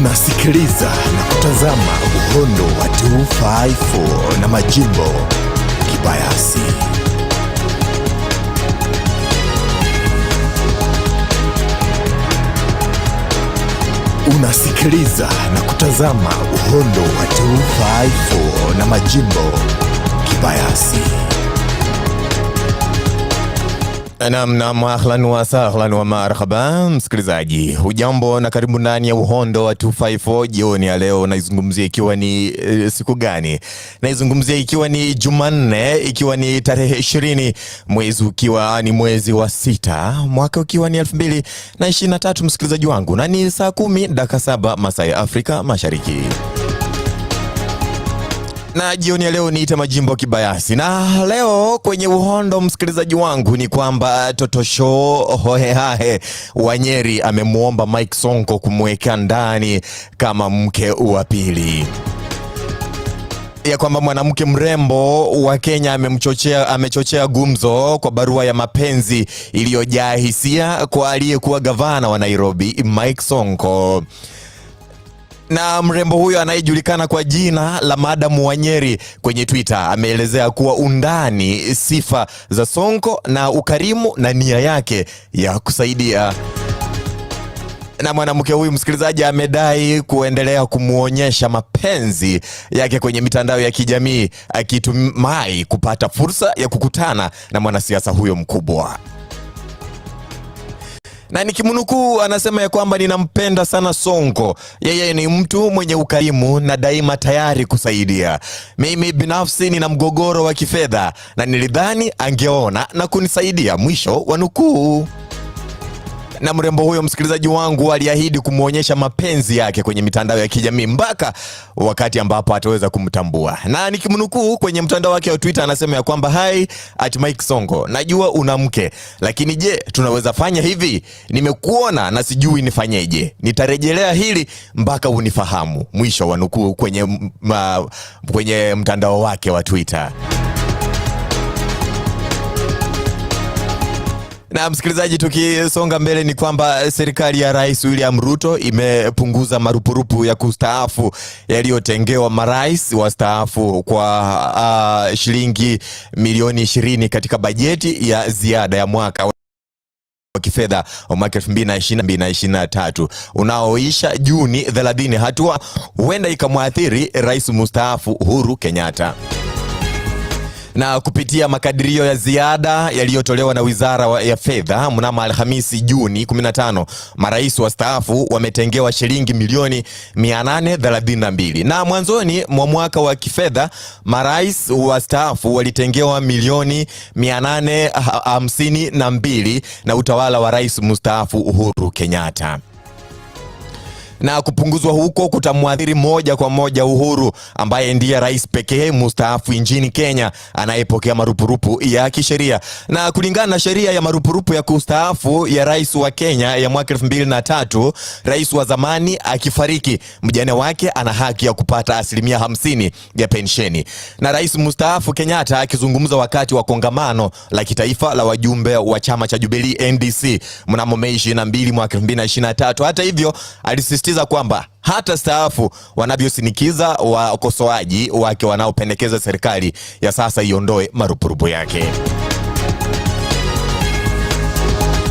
Unasikiliza na kutazama Uhondo wa 254 na Majimbo Kibayasi. Unasikiliza na kutazama Uhondo wa 254 na Majimbo Kibayasi. Naam, ahlan wa sahlan wa marhaba msikilizaji. Hujambo na karibu ndani ya Uhondo wa 254 jioni ya leo. Naizungumzia ikiwa ni siku gani? Naizungumzia ikiwa ni Jumanne, ikiwa ni tarehe 20 mwezi ukiwa ni mwezi wa 6 mwaka ukiwa ni 2023 msikilizaji wangu, na ni saa 10:07 masaa ya Afrika Mashariki. Na jioni ya leo niita Majimbo Kibayasi. Na leo kwenye Uhondo msikilizaji wangu ni kwamba Totosho hohehahe Wanyeri amemuomba Mike Sonko kumweka ndani kama mke wa pili. Ya kwamba mwanamke mrembo wa Kenya amechochea gumzo kwa barua ya mapenzi iliyojaa hisia kwa aliyekuwa gavana wa Nairobi Mike Sonko. Na mrembo huyo anayejulikana kwa jina la Madam Wanyeri kwenye Twitter ameelezea kuwa undani sifa za Sonko na ukarimu na nia yake ya kusaidia. Na mwanamke huyu msikilizaji amedai kuendelea kumuonyesha mapenzi yake kwenye mitandao ya kijamii, akitumai kupata fursa ya kukutana na mwanasiasa huyo mkubwa. Na nikimnukuu anasema ya kwamba ninampenda sana Sonko. Yeye ni mtu mwenye ukarimu na daima tayari kusaidia. Mimi binafsi nina mgogoro wa kifedha na nilidhani angeona na kunisaidia, mwisho wa nukuu. Na mrembo huyo msikilizaji wangu aliahidi kumuonyesha mapenzi yake kwenye mitandao ya kijamii mpaka wakati ambapo ataweza kumtambua. Na nikimnukuu kwenye mtandao wake wa Twitter anasema ya kwamba hi at Mike Sonko, najua una mke, lakini je, tunaweza fanya hivi? Nimekuona na sijui nifanyeje. Nitarejelea hili mpaka unifahamu, mwisho wa nukuu kwenye mtandao wake wa Twitter. Na msikilizaji, tukisonga mbele ni kwamba serikali ya Rais William Ruto imepunguza marupurupu ya kustaafu yaliyotengewa marais wastaafu kwa shilingi milioni 20 katika bajeti ya ziada ya mwaka wa kifedha wa mwaka 2022-2023 unaoisha Juni 30. Hatua huenda ikamwathiri Rais mstaafu Uhuru Kenyatta. Na kupitia makadirio ya ziada yaliyotolewa na Wizara ya Fedha mnamo Alhamisi Juni 15, marais wastaafu wametengewa shilingi milioni 832. Na mwanzoni mwa mwaka wa kifedha marais wastaafu walitengewa milioni 852 na utawala wa Rais mstaafu Uhuru Kenyatta. Na kupunguzwa huko kutamwathiri moja kwa moja Uhuru, ambaye ndiye rais pekee mstaafu nchini Kenya anayepokea marupurupu ya kisheria. Na kulingana na sheria ya marupurupu ya kustaafu ya rais wa Kenya ya mwaka 2003, rais wa zamani akifariki, mjane wake ana haki ya kupata 50% ya pensheni. Na rais mstaafu Kenyatta akizungumza wakati wa kongamano la kitaifa la wajumbe wa chama cha Jubilee NDC mnamo Mei 22 mwaka 2023, hata hivyo alisisitiza kwamba hata staafu wanavyosinikiza wakosoaji wake wanaopendekeza serikali ya sasa iondoe marupurupu yake.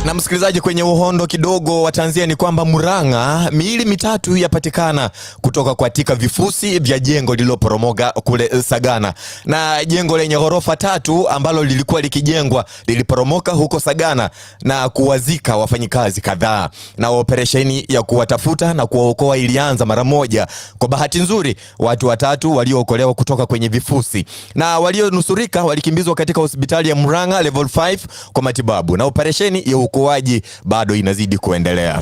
Na msikilizaji, kwenye uhondo kidogo wa Tanzania ni kwamba Murang'a miili mitatu yapatikana kutoka katika vifusi vya jengo lililoporomoka kule Sagana. Na jengo lenye ghorofa 3 ambalo lilikuwa likijengwa liliporomoka huko Sagana na kuwazika wafanyikazi kadhaa. Na operesheni ya kuwatafuta na kuwaokoa ilianza mara moja. Kwa bahati nzuri watu 3 waliookolewa kutoka kwenye vifusi, na walionusurika walikimbizwa katika hospitali ya Murang'a level 5 kwa matibabu, na operesheni ya uokoaji bado inazidi kuendelea.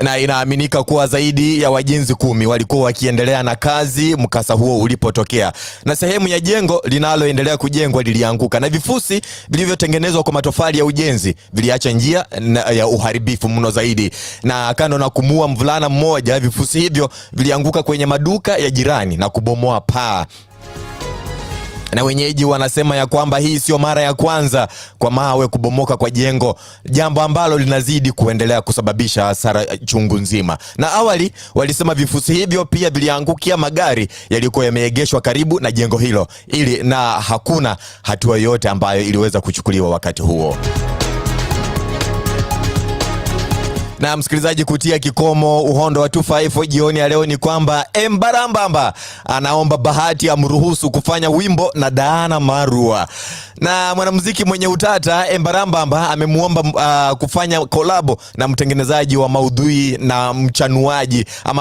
Na inaaminika kuwa zaidi ya wajenzi 10 walikuwa wakiendelea na kazi mkasa huo ulipotokea, na sehemu ya jengo linaloendelea kujengwa lilianguka, na vifusi vilivyotengenezwa kwa matofali ya ujenzi viliacha njia ya uharibifu mno zaidi. Na kando na kumua mvulana mmoja, vifusi hivyo vilianguka kwenye maduka ya jirani na kubomoa paa. Na wenyeji wanasema ya kwamba hii sio mara ya kwanza kwa mawe kubomoka kwa jengo, jambo ambalo linazidi kuendelea kusababisha hasara chungu nzima. Na awali walisema vifusi hivyo pia viliangukia magari yalikuwa yameegeshwa karibu na jengo hilo, na hakuna hatua yoyote ambayo iliweza kuchukuliwa wakati huo. Na msikilizaji, kutia kikomo uhondo wa 254 jioni ya leo ni kwamba Embarambamba anaomba Bahati amruhusu kufanya wimbo na Diana Marua. Na mwanamuziki mwenye utata Embarambamba amemuomba kufanya kolabo na mtengenezaji wa maudhui na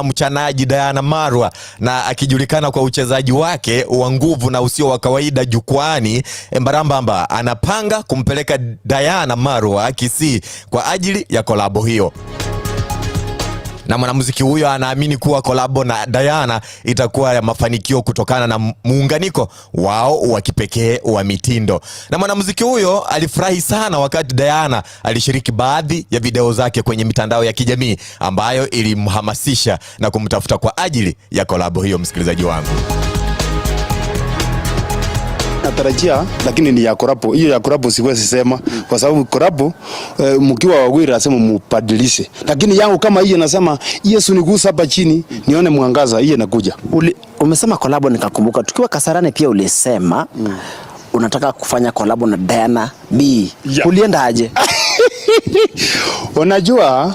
mchanaji Diana Marua, na akijulikana kwa uchezaji wake wa nguvu na usio wa kawaida jukwani. Embarambamba anapanga kumpeleka Diana Marua Kisii kwa ajili ya kolabo hiyo. Na mwanamuziki huyo anaamini kuwa kolabo na Diana itakuwa ya mafanikio kutokana na muunganiko wao wa kipekee wa mitindo. Na mwanamuziki huyo alifurahi sana wakati Diana alishiriki baadhi ya video zake kwenye mitandao ya kijamii ambayo ilimhamasisha na kumtafuta kwa ajili ya kolabo hiyo, msikilizaji wangu. Natarajia, lakini ni ya kolabo. Hiyo ya kolabo siwezi sema kwa sababu kolabo mkiwa wawili nasema mubadilishe. Lakini yangu kama hiyo nasema Yesu nigusa hapa chini nione mwangaza, hiyo inakuja. Umesema kolabo nikakumbuka tukiwa Kasarani pia ulisema unataka kufanya kolabo na Diana B. Yeah. Ulienda aje? Unajua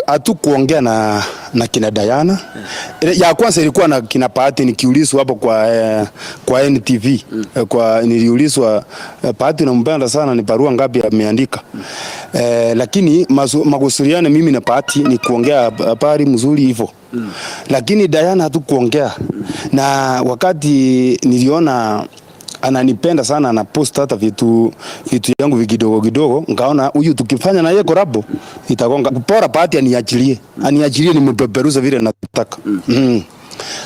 atu kuongea na kina Diana. Ya kwanza ilikuwa na kina Bahati, nikiulizwa hapo kwa NTV. Niliulizwa Bahati nampenda sana, ni barua ngapi ameandika. Lakini magusuriane mimi na Bahati ni kuongea habari mzuri hivyo. Lakini Diana hatu kuongea. Na wakati niliona ananipenda sana, na post hata vitu yangu vikidogo kidogo, nikaona huyu tukifanya na yeye collab itagonga. Bora Bahati aniachilie ni mpeperuza vile nataka.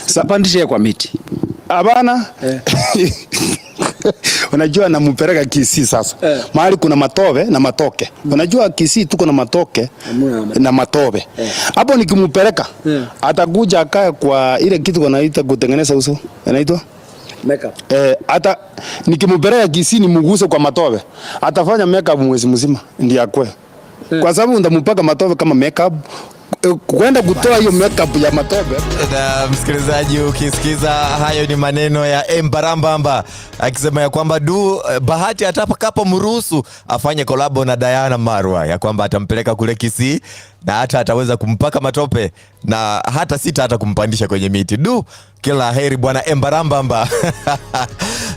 Sapandishe kwa miti. Abana. Unajua nampeleka Kisii sasa. Mahali kuna matobe na matoke. Unajua Kisii tuko na matoke na matobe. Hapo nikimpeleka atakuja akae kwa ile kitu wanaita kutengeneza uso. Inaitwa makeup. Hata nikimpeleka Kisii nimuguse kwa matobe, atafanya makeup mwezi mzima ndio akwe. Kwa sababu ndampaka matobe kama makeup, kwenda kutoa hiyo makeup ya matobe. Na msikilizaji, ukisikiza hayo ni maneno ya Embarambamba akisema ya kwamba Bahati atakapo mruhusu afanye kolabo na Diana Marua, ya kwamba atampeleka kule Kisii na hata ataweza kumpaka matope na hata kumpandisha kwenye miti. Kila heri bwana Embarambamba.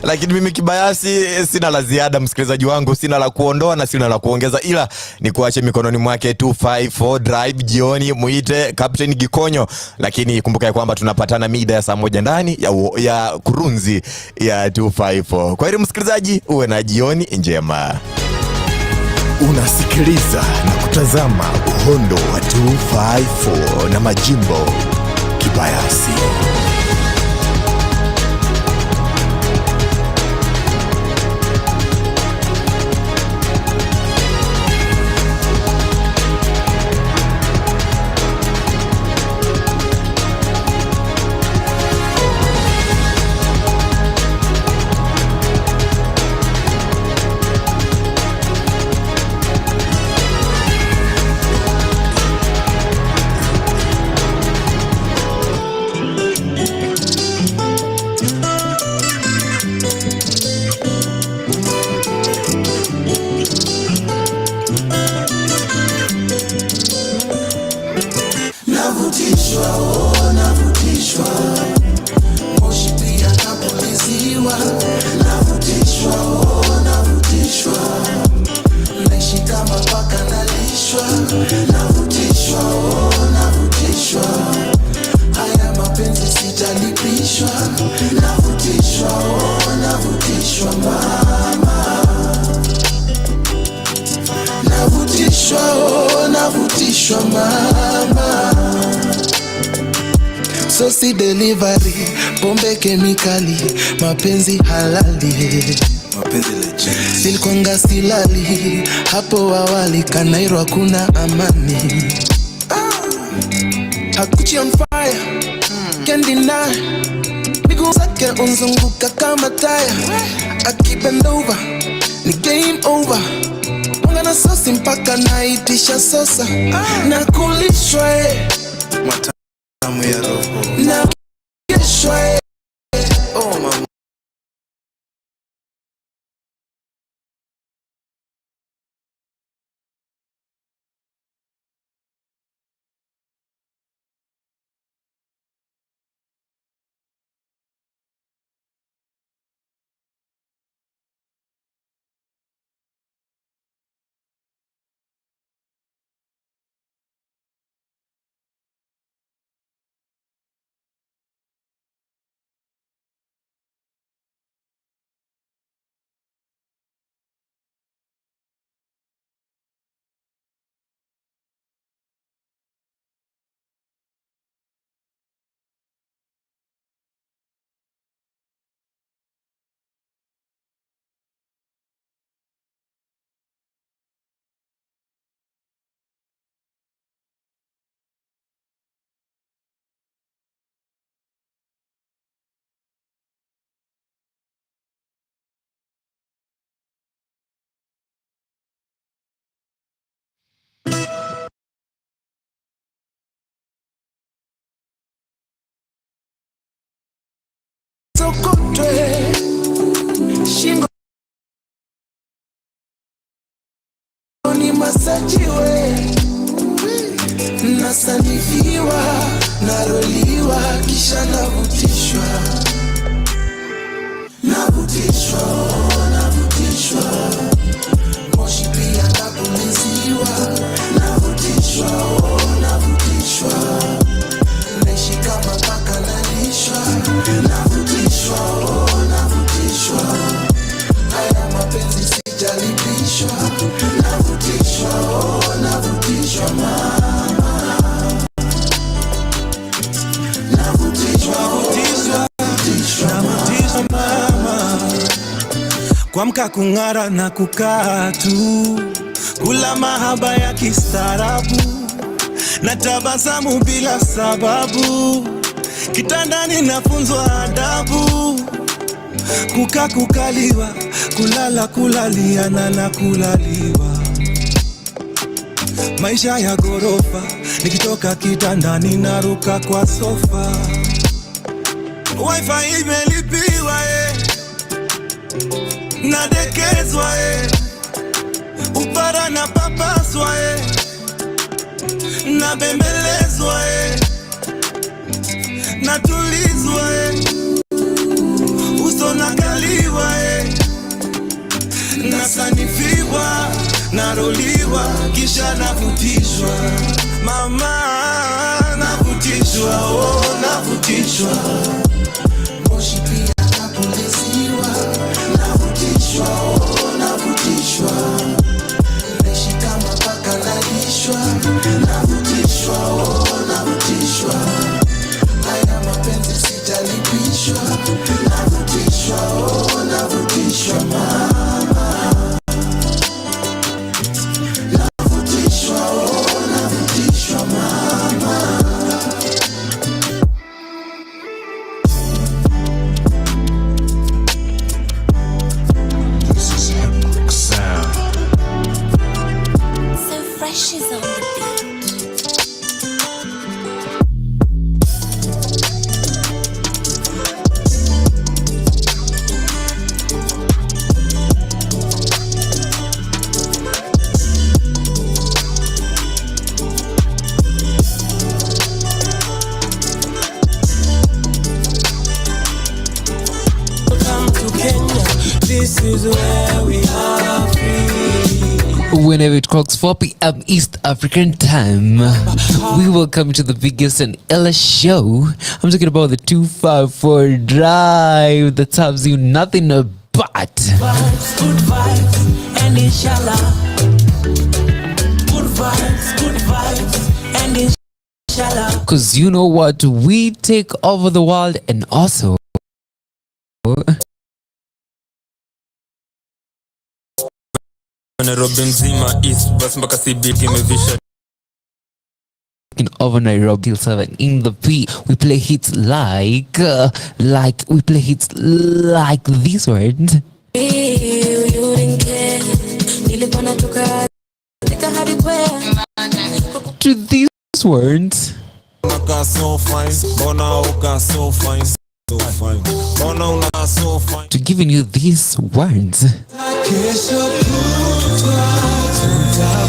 Lakini mimi kibayasi sina la ziada, msikilizaji wangu, sina la kuondoa na sina la kuongeza, ila ni kuache mikononi mwake 254 Drive jioni, muite Captain Gikonyo. Lakini kumbuka ya kwamba tunapatana mida ya saa 1 ndani ya kurunzi ya 254. Kwa heri msikilizaji, uwe na jioni njema. Unasikiliza na kutazama uhondo wa 254 na Majimbo Kibayasi. Navutishwa, moshi pia napuliziwa. Navutishwa, naishi kama paka nalishwa. Navutishwa, haya mapenzi sijalipishwa. Navutishwa mama. Navutishwa mama. Sosi delivery, pombe kemikali, mapenzi halali, mapenzi legend. Nilikwanga silali, hapo awali Kanairo hakuna amani. Hakuchi on fire, can't deny. Zake unzunguka kama taya, akibend over ni game over. Mwanga na sosi mpaka naitisha sosa, na kulishwa matamu ya roho, na keshwa oh mama. Sokotwe shingo ni masajiwe, nasanifiwa, naroliwa, kisha navutishwa, navutishwa, navutishwa, moshi pia napuliziwa, navutishwa, navutishwa, naishi kama paka nalishwa, navutishwa, navutishwa, haya mapenzi sijalipishwa, navutishwa, navutishwa mama, navutishwa, navutishwa mama, kuamka kung'ara na kukaa tu, kula mahaba ya kistaarabu na tabasamu bila sababu, kitandani nafunzwa adabu, kukaa kukaliwa, kulala kulaliana na kulaliwa, maisha ya gorofa, nikitoka kitandani naruka kwa sofa, wifi imelipiwa nadekezwa upara na papaswa nabembelezwa natulizwa uso nakaliwa nasanifiwa, naroliwa, kisha navutishwa mama, navutishwa, oh navutishwa, moshi pia napuliziwa, navutishwa, oh navutishwa, naishi kama paka nalishwa, navutishwa, oh navutishwa, haya mapenzi sijalipishwa, navutishwa, oh navutishwa mama, navutishwa, oh navutishwa mama. This is Hemlock Sound. So fresh is on the beat. Welcome to Kenya, this is where we are free. Whenever it clocks 4 p.m. East African time, we welcome to the biggest and illest show. I'm talking about the 254 drive that serves you nothing but Vibes, good vibes, and inshallah. Good vibes, and inshallah. because you know what, we take over the world. And also Nairobi mzima East bus mpaka CBD imevisha over Nairobi till 7 in the P. We play hits like these words. To these words. To giving you these words.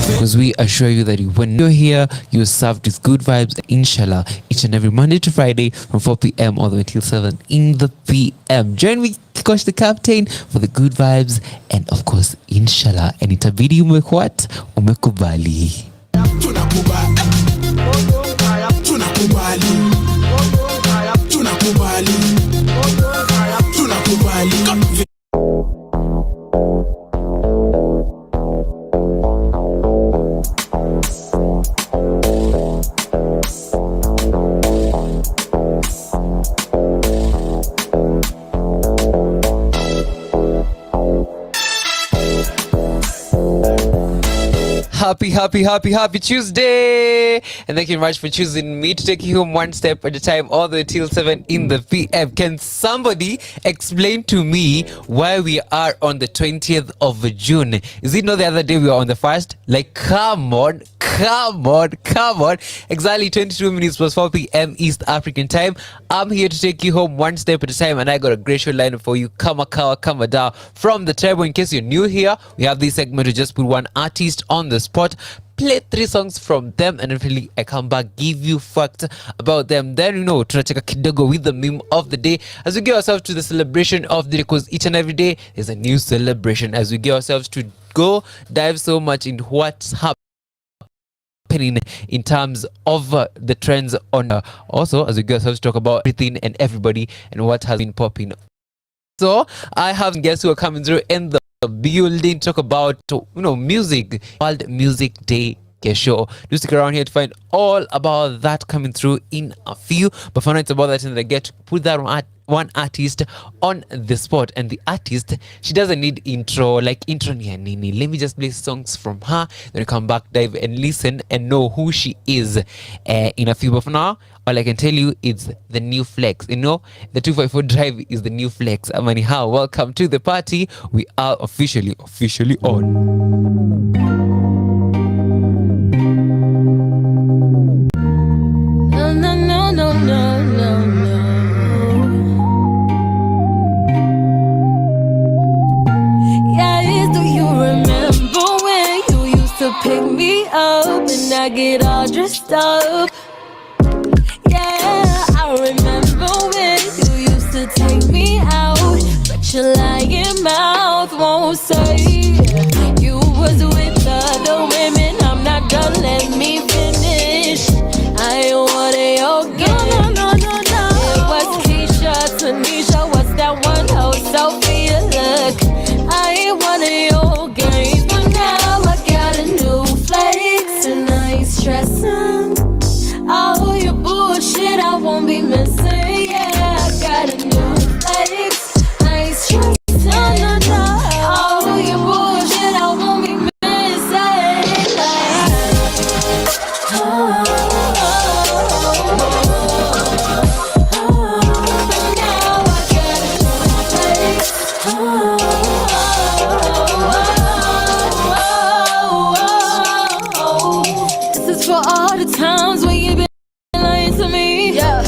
Because we assure you that when you're here, you're served with good vibes, inshallah, each and every Monday to Friday from 4 p.m. all the way till 7 in the p.m. Join me, Kikosh the Captain, for the good vibes and of course, inshallah. And itabidi umekubali. Happy Tuesday! And thank you very much for choosing me to take you home one step at a time all the way till 7 in the PM. Can somebody explain to me why we are on the 20th of June? Is it not the other day we were on the 1st? Like, come on. Exactly 22 minutes plus 4 p.m. East African time. I'm here to take you home one step at a time, and I got a great show lineup for you. Kama da from the table. In case you're new here, we have this segment to just put one artist on the spot, play 3 songs from them, and eventually I come back, give you facts about them. Then tunacheka kidogo with the meme of the day as we get ourselves to the celebration of the day, because each and every day is a new celebration as we get ourselves to go dive so much in what's happening in terms of the trends on also as we go ourselves to talk about everything and everybody and what has been popping. So I have guests who are coming through in the building to talk about music, World Music Day Kesho. Do stick around here to find all about that coming through in a few, but for now it's about that, and I get to put that one artist on the spot, and the artist, she doesn't need intro ni ya nini. Let me just play songs from her, then come back, dive and listen and know who she is in a few. But for now, all I can tell you is the new flex. The 254 drive is the new flex. Amani, how welcome to the party. We are officially on. Pick me up and I get all dressed up. Yeah, I remember when you used to take me out, but your lying mouth won't say you was with other women. I'm not done, let me finish. I ain't one of your games. No. It was Keisha, Tanisha, what's that one hoe, Sophia? Look, I ain't one of your games, but now I got a new flex and I ain't stressing. All your bullshit I won't be missing. Yeah, I got a new flex, I ain't stressing. No. All your bullshit I won't be missing. For all the times when you've been lying to me. Yeah.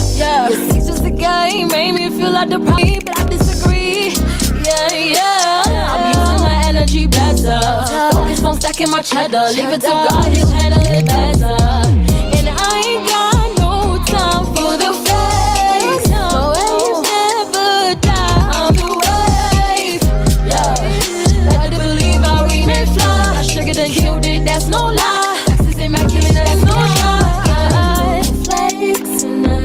It's just a game, made me feel like the problem, but I disagree. Yeah. I'm using my energy better. Focus on stacking my cheddar. Leave it to God, he'll handle it better. And I ain't got no time for the fake. No, waves never die. I'm the wave. Yeah. Like to believe I remain fly. I sugar than killed it, that's no lie. Immaculate, that's no lie. Flex and I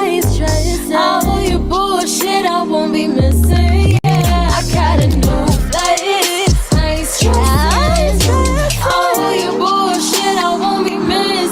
ain't stressing. All your bullshit I won't be missing. Yeah, I got a new flex. I ain't stressing. All your bullshit I won't be missing.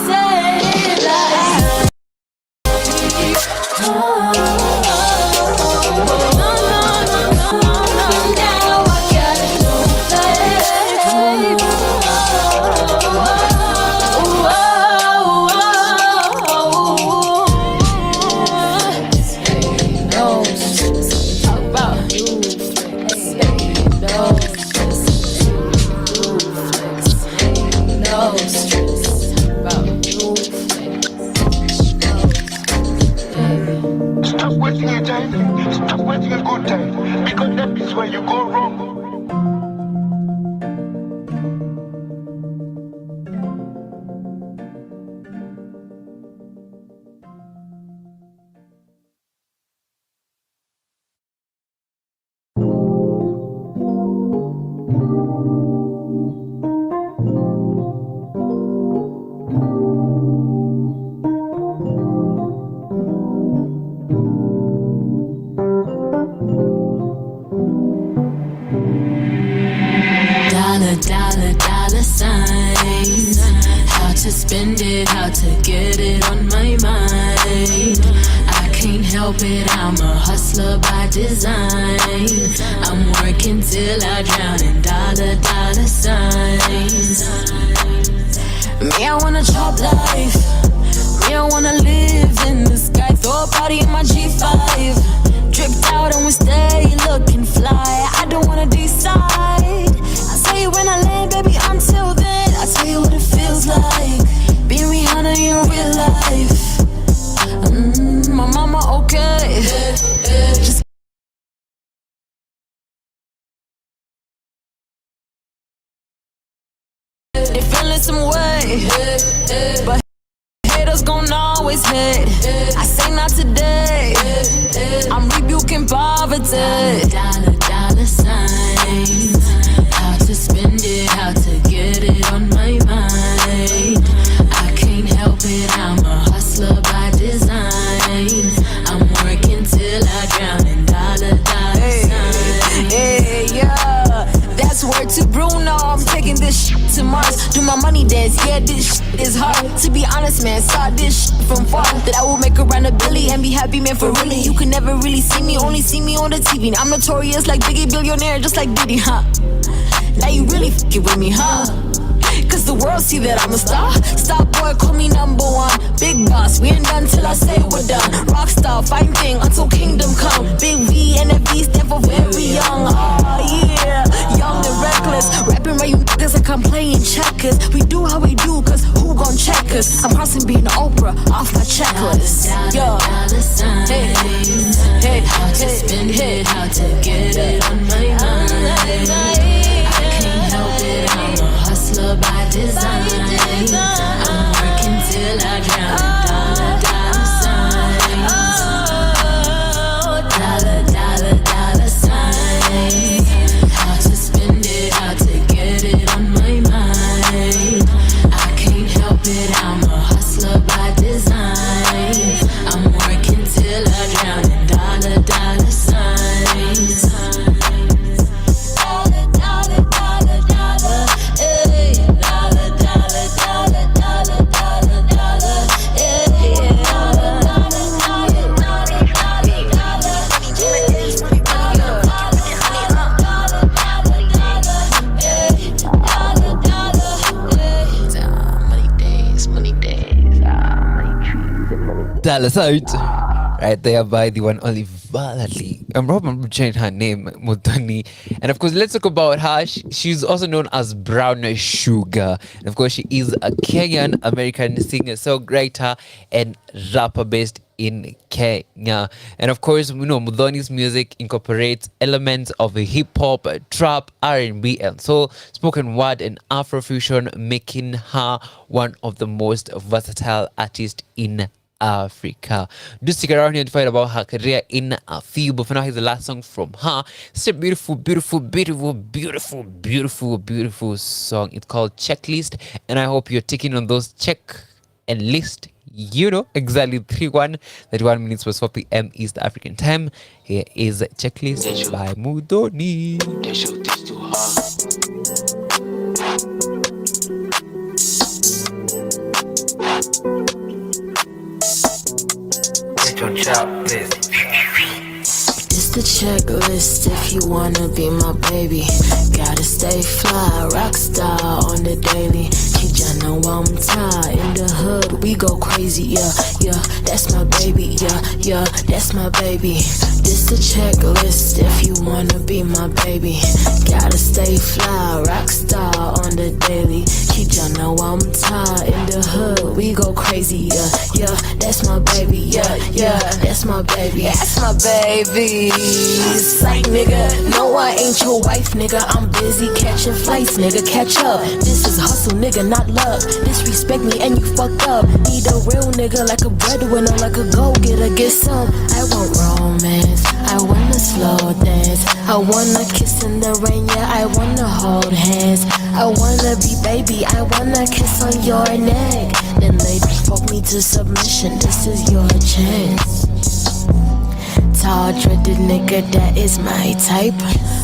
Dollar signs. How to spend it, how to get it on my mind. I can't help it, I'm a hustler by design. I'm working till I drown in dollar signs. Me, I wanna chop life. Me, I wanna live in the sky. Throw a party in my G5. Dripped out and we stay looking fly. I don't wanna decide. I'll tell you when I land, baby, until then I'll tell you what it feels like being Rihanna in real life. My mama okay. Just they feeling some way, but haters gon' always hate. I say not today. I'm rebuking poverty. Dollar signs. How to spend it, how to get it on my mind. I can't help it, I'm a hustler by design. I'm working till I drown in dollar signs. Hey, yeah. That's word to Bruno. I'm taking this shit to Mars. Do my money dance, yeah, this shit is hard. To be honest, man, saw this shit from far. That I will make around $1 billion and be happy, man, for really. You can never really see me, only see me on the TV. I'm notorious like Biggie, billionaire, just like Diddy, huh? Now you really fucking with me, huh? Cause the world see that I'm a star. Star boy, call me #1. Big boss, we ain't done till I say we're done. Rockstar, fine thing until kingdom come. Big V and a V stand for very young. Oh yeah, young and reckless. Rapping right you niggas like I'm playing checkers. We do how we do, cause who gon' check us? I'm crossing being Oprah off my checklist. Yo, hey, how to spend it, how to get it on my mind. I can't help it, I'm a hustler by design. I'm working till I drown in dollar signs. Dollar signs. How to spend it, how to get it on my mind. I can't help it, I'm a hustler by design. I'm working till I drown in dollar signs. Dallas out. Right there by the one only Valerie. I'm probably changing her name, Mutoni. And of course, let's talk about her. She's also known as Brown Sugar. And of course, she is a Kenyan American singer, songwriter, and rapper based in Kenya. And of course, you know, Muthoni's music incorporates elements of hip hop, trap, R&B, and soul, spoken word, and Afrofusion, making her one of the most versatile artists in Africa. Do stick around here to find about her career in a few, but for now, here's the last song from her. It's a beautiful song. It's called Checklist, and I hope you're taking on those check and list. You know, exactly 31 minutes was 4 p.m. East African time. Here is Checklist by Muthoni. It's the checklist if you wanna be my baby. Gotta stay fly, rock star on the daily. Kijana wa mtaa in the hood, we go crazy, yeah, that's my baby, yeah, that's my baby. This the checklist if you wanna be my baby. Gotta stay fly, rock star on the daily. Kijana wa mtaa in the hood, we go crazy, yeah, that's my baby, yeah, that's my baby, that's my baby. please. Like nigga, no I ain't your wife nigga. I'm busy catching flights nigga, catch up. This is hustle nigga, not love. Disrespect me and you fucked up. Need a real nigga like a breadwinner, like a go-getter, get some. I want romance, I wanna slow dance, I wanna kiss in the rain, yeah, I wanna hold hands, I wanna be baby, I wanna kiss on your neck. Then lady, fuck me to submission, this is your chance. Tall, dreaded nigga, that is my type.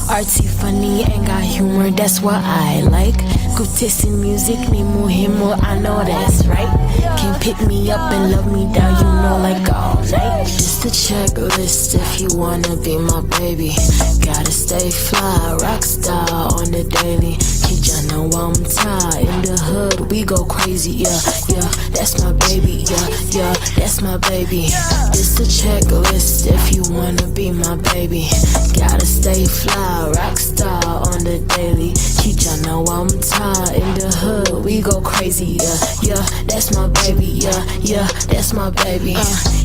Artsy, funny, and got humor, that's what I like. Good taste in music, ni muhimu, I know that's right. Can pick me up and love me down, you know, like all night. Just a checklist if you wanna be my baby. Gotta stay fly, rock star on the daily. Kid, ya know I'm tired in the hood, we go crazy, yeah, yeah. That's my baby, yeah, yeah, that's my baby. Just a checklist if you wanna be my baby. Gotta stay fly, rock star on the daily. Kid, ya know I'm tired in the hood, we go crazy, yeah, yeah, that's my baby, yeah, yeah, that's my baby.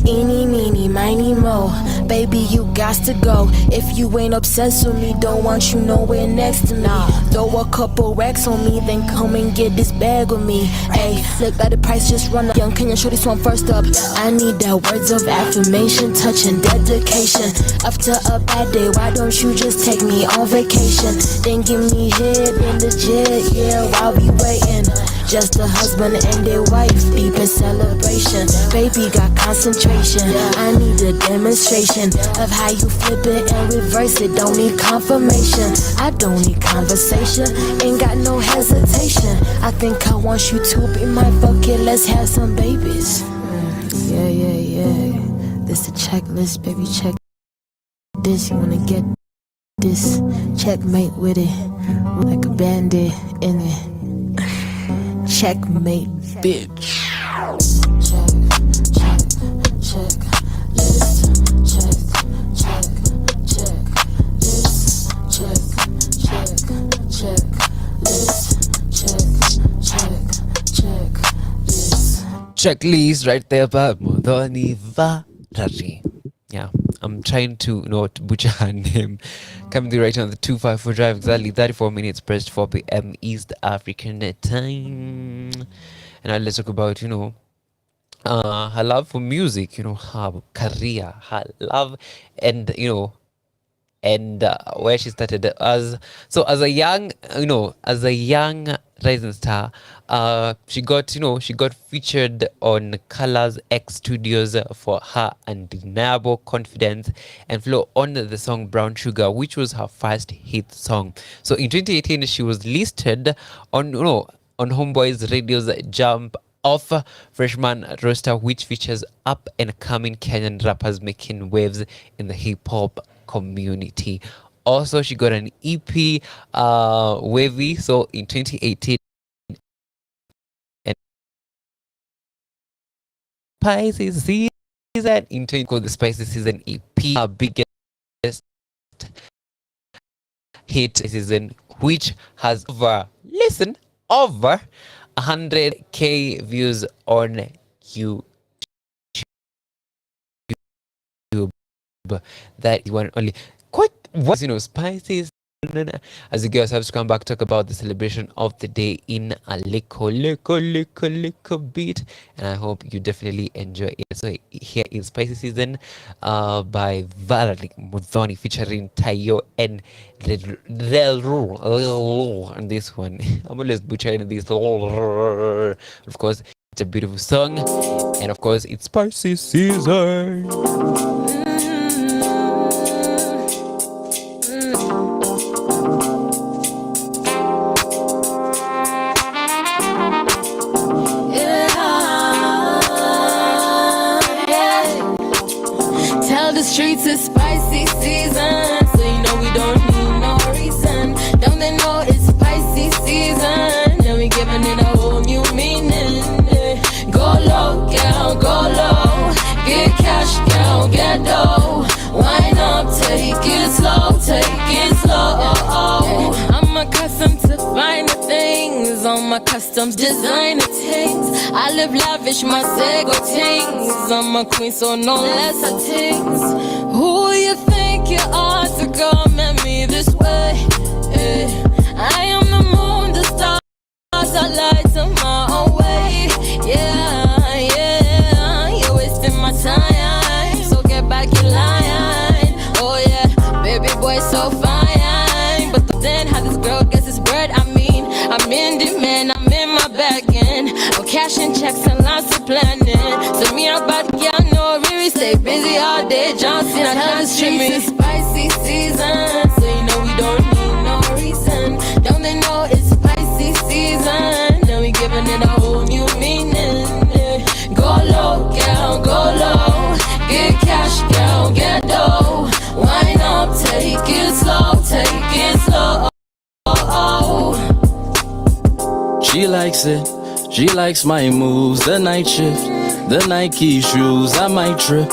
Eeny, meeny, miny, mo, baby, you got to go. If you ain't obsessed with me, don't want you nowhere next to me. Throw a couple racks on me, then come and get this bag with me. Hey, look at the price, just run up. Young Kenyan shorty swam first up. I need that words of affirmation, touch and dedication. After a bad day, why don't you just take me on vacation? Then give me head in the jet, yeah, while we waiting. Just a husband and a wife, deep in celebration. Baby got concentration, I need a demonstration of how you flip it and reverse it. Don't need confirmation, I don't need conversation. Ain't got no hesitation. I think I want you to be my bucket, let's have some babies. Yeah, yeah, yeah. This a checklist, baby, check this. You wanna get this? Checkmate with it, like a bandit in it. Checkmate, bitch. Check, check, check, list, check, check, check, list, check, check, check, list, check, check, check, list. Checklist right there, but Modoni Varari. Yeah, I'm trying to not butcher her name. Coming through right on the 254 drive, exactly 34 minutes pressed 4 p.m. East African time. And now let's talk about, her love for music, her career, her love, and, where she started as a young rising star. She got featured on Colors X Studios for her undeniable confidence and flow on the song Brown Sugar, which was her first hit song. So in 2018, she was listed on Homeboy's Radio's Jump Off Freshman roster, which features up and coming Kenyan rappers making waves in the hip hop community. Also, she got an EP, Wavy, so in 2018. And Pisces season in 20 called the Pisces season EP, our biggest hit season, which has over 100k views on YouTube. That is one only. Quite what Spices. As the girls have to come back, talk about the celebration of the day in a little bit, and I hope you definitely enjoy it. So here is Spicy Season by Valerie Muthoni featuring Tayo and Relru. And this one, I'm always butchering this. Of course, it's a beautiful song, and of course, it's Spicy Season. The streets is spicy season, so you know we don't need no reason. Don't they know it's spicy season? And we giving it a whole new meaning. Go low, girl, go low. Get cash, girl, get dough. Wine up, take it slow, take it slow. I'm accustomed to finer things on my customs designer things. I live lavish, my Sego things. I'm a queen, so no less of things. Who you think you your heart to come at me this way. I am the moon, the stars are lights on my own way. Yeah, you're wasting my time, so get back in line. Oh yeah, baby boy so fine, but then how this girl gets his bread. I mean, I'm in demand, I'm in my bag end. I'm cashing checks and lots of planning. So me and bad girl, no really stay busy all day. Johnson, I can't stream it. It's spicy season, so you know we don't need no reason. Don't they know it's spicy season? Now we giving it a whole new meaning. Go low, girl, go low. Get cash, girl, get dough. Wine up, take it slow, take it slow. She likes it, she likes my moves. The night shift, the Nike shoes. I might trip,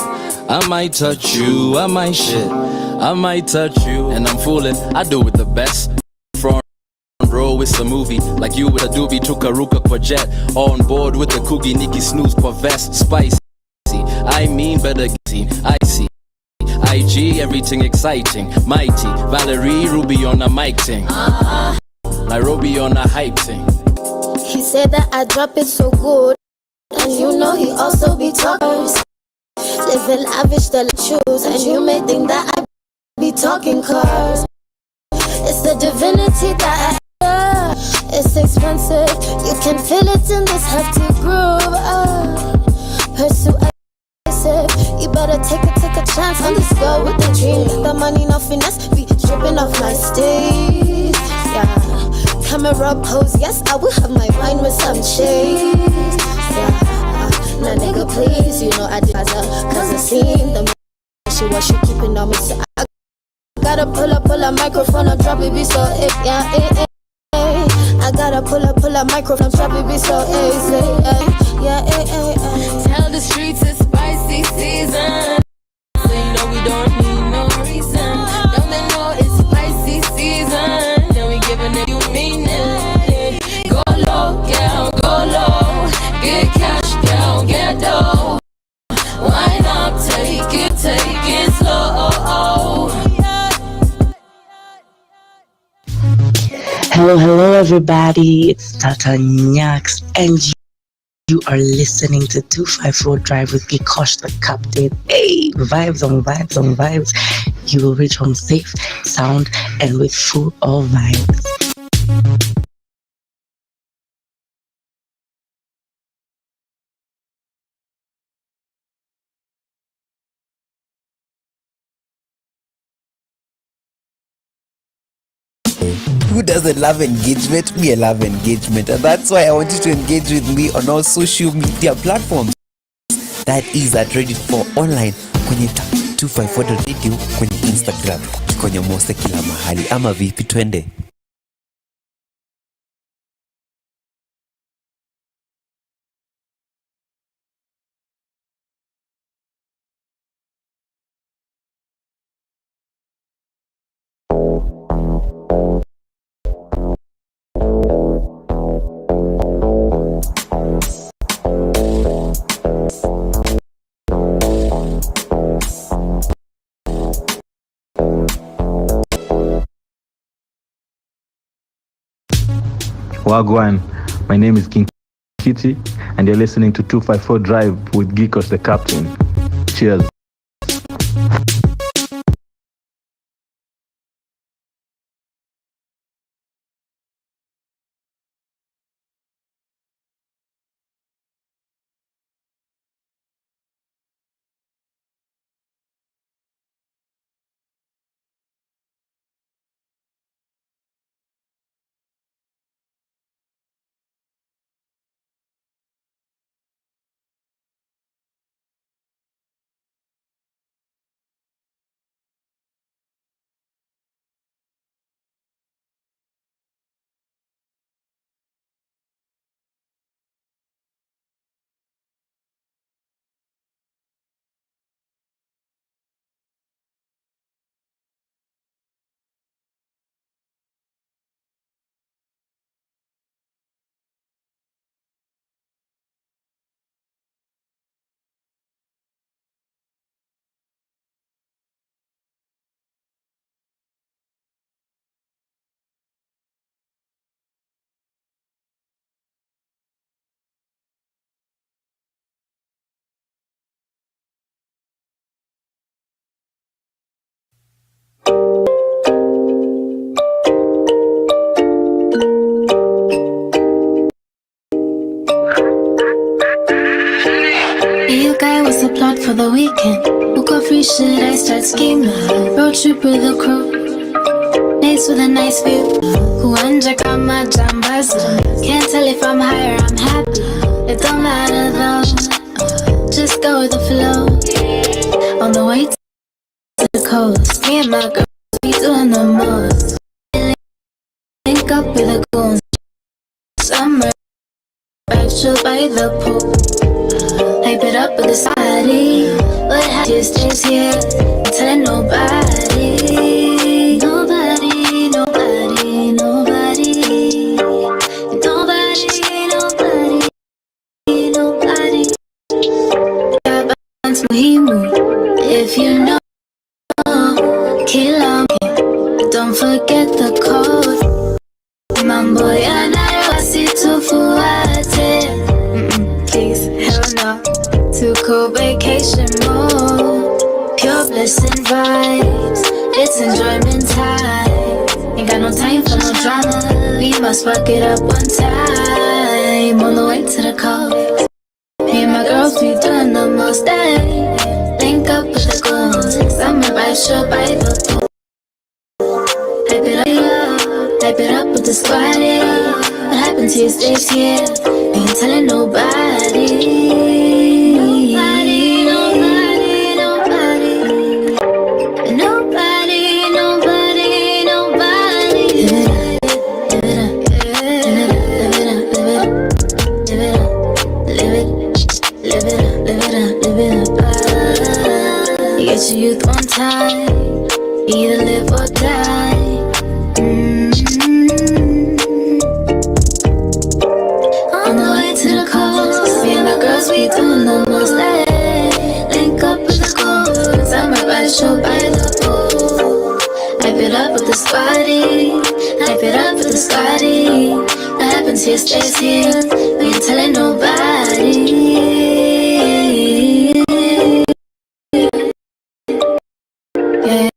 I might touch you, I might shit, I might touch you. And I'm fooling, I do it the best. Front row, it's a movie. Like you with a doobie, took a Ruka Quajet. On board with the Coogie, Nikki Snooze, Vest, spicy. I mean better getting, I see. IG, everything exciting. Mighty, Valerie, Ruby on a mic thing. Nairobi on a hype thing. He said that I drop it so good, and you know he also be talking. Living lavish, the shoes, and you may think that I be talking cars. It's the divinity that I it's expensive, you can feel it in this hefty groove. Pursue aggressive, you better take a chance on this girl with the dream. The money, no finesse, be dripping off my steez. Yeah. Camera pose, yes, I will have my wine with some shades. Yeah, now nigga, please, you know I did cause I seen the she was she keeping on me. So I gotta pull a microphone and drop it, be so yeah, I gotta pull a microphone, drop it, be so easy. Yeah, Tell the streets it's spicy season, so you know we don't need no reason. Don't they know it's spicy season? Then we giving it you meaning. Go low, girl, go low. Get cash, girl, get dough. Wine up, take it slow. Hello everybody, it's Tata Nyax and you are listening to 254 Drive with Gikosh the Captain. Hey, vibes on vibes on vibes. You will reach home safe, sound and with full of vibes. Who doesn't love engagement? Me, I love engagement, and that's why I want you to engage with me on all social media platforms. That is at Reddit for online, kwenye 254.radio, kwenye Instagram, kwenye Mose kila mahali. Ama vipi, twende? Wagwan, my name is King Kitty, and you're listening to 254 Drive with Gikosh the Captain. Cheers. the weekend. Book a free shit, I start scheming. Road trip with a crew. Nights with a nice view. Kuanja kama jambaza. Can't tell if I'm high or I'm happy. It don't matter though. Just go with the flow. On the way to the coast. Me and my girl, we doing the most. Link up with the goons. Summer. Chill by the pool. Hype it up with the body. But half your stays here. I'm telling nobody. Nobody, nobody, nobody. Nobody, nobody, nobody. Bounce muhimu. If you know, kill me. Don't forget the code. Mambo yanayo wasitufuate. Please, hell no. Too cool vacation mode. Pure bliss and vibes. It's enjoyment time. Ain't got no time for no drama. We must fuck it up one time. On the way to the coast. Me and my girls, we doing the most day. Link up with the goons. Summer vibes, chill by the pool. Hype it up with the squad, yeah. What happened to your stays here? Ain't telling nobody. Nobody, nobody, nobody. Nobody, nobody, nobody. Live it up, live it up, live it up, live it up, live it up, live it up, live it up. You get your youth one time. Either live or die. We doing the most, link up with the goons. I'm about to show by the pool. Hype it up with the spotty. Hype it up with the spotty. What happens here stays here. We ain't telling nobody. Yeah.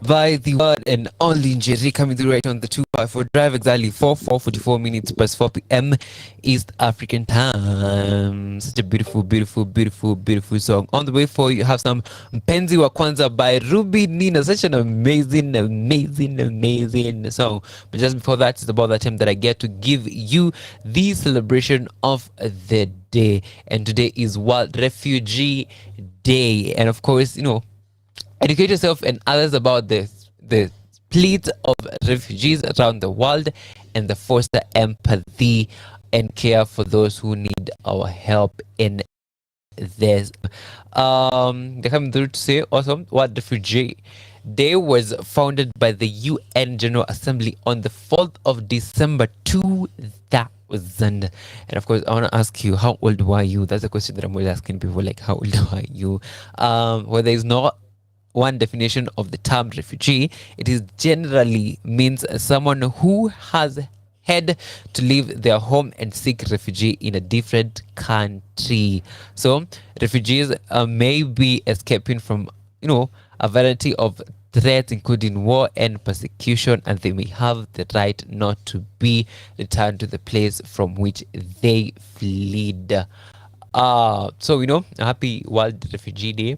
By the one and only Njeri, coming through right on the 254 drive, exactly 44 minutes past 4 p.m. East African time. Such a beautiful, beautiful, beautiful, beautiful song. On the way for you have some Mpenzi wa Kwanza by Ruby Nina. Such an amazing, amazing, amazing song. But just before that, it's about that time that I get to give you the celebration of the day. And today is World Refugee Day. And of course, you know, educate yourself and others about the plight of refugees around the world and the foster empathy and care for those who need our help in this. They're coming through to say also World Refugee Day was founded by the UN General Assembly on the 4th of December 2000. And of course, I want to ask you, how old were you? That's a question that I'm always asking people, like, how old are you? Well, there is not one definition of the term refugee. It is generally means someone who has had to leave their home and seek refugee in a different country. So refugees may be escaping from, you know, a variety of threats, including war and persecution, and they may have the right not to be returned to the place from which they fled. So, you know, a happy World Refugee Day.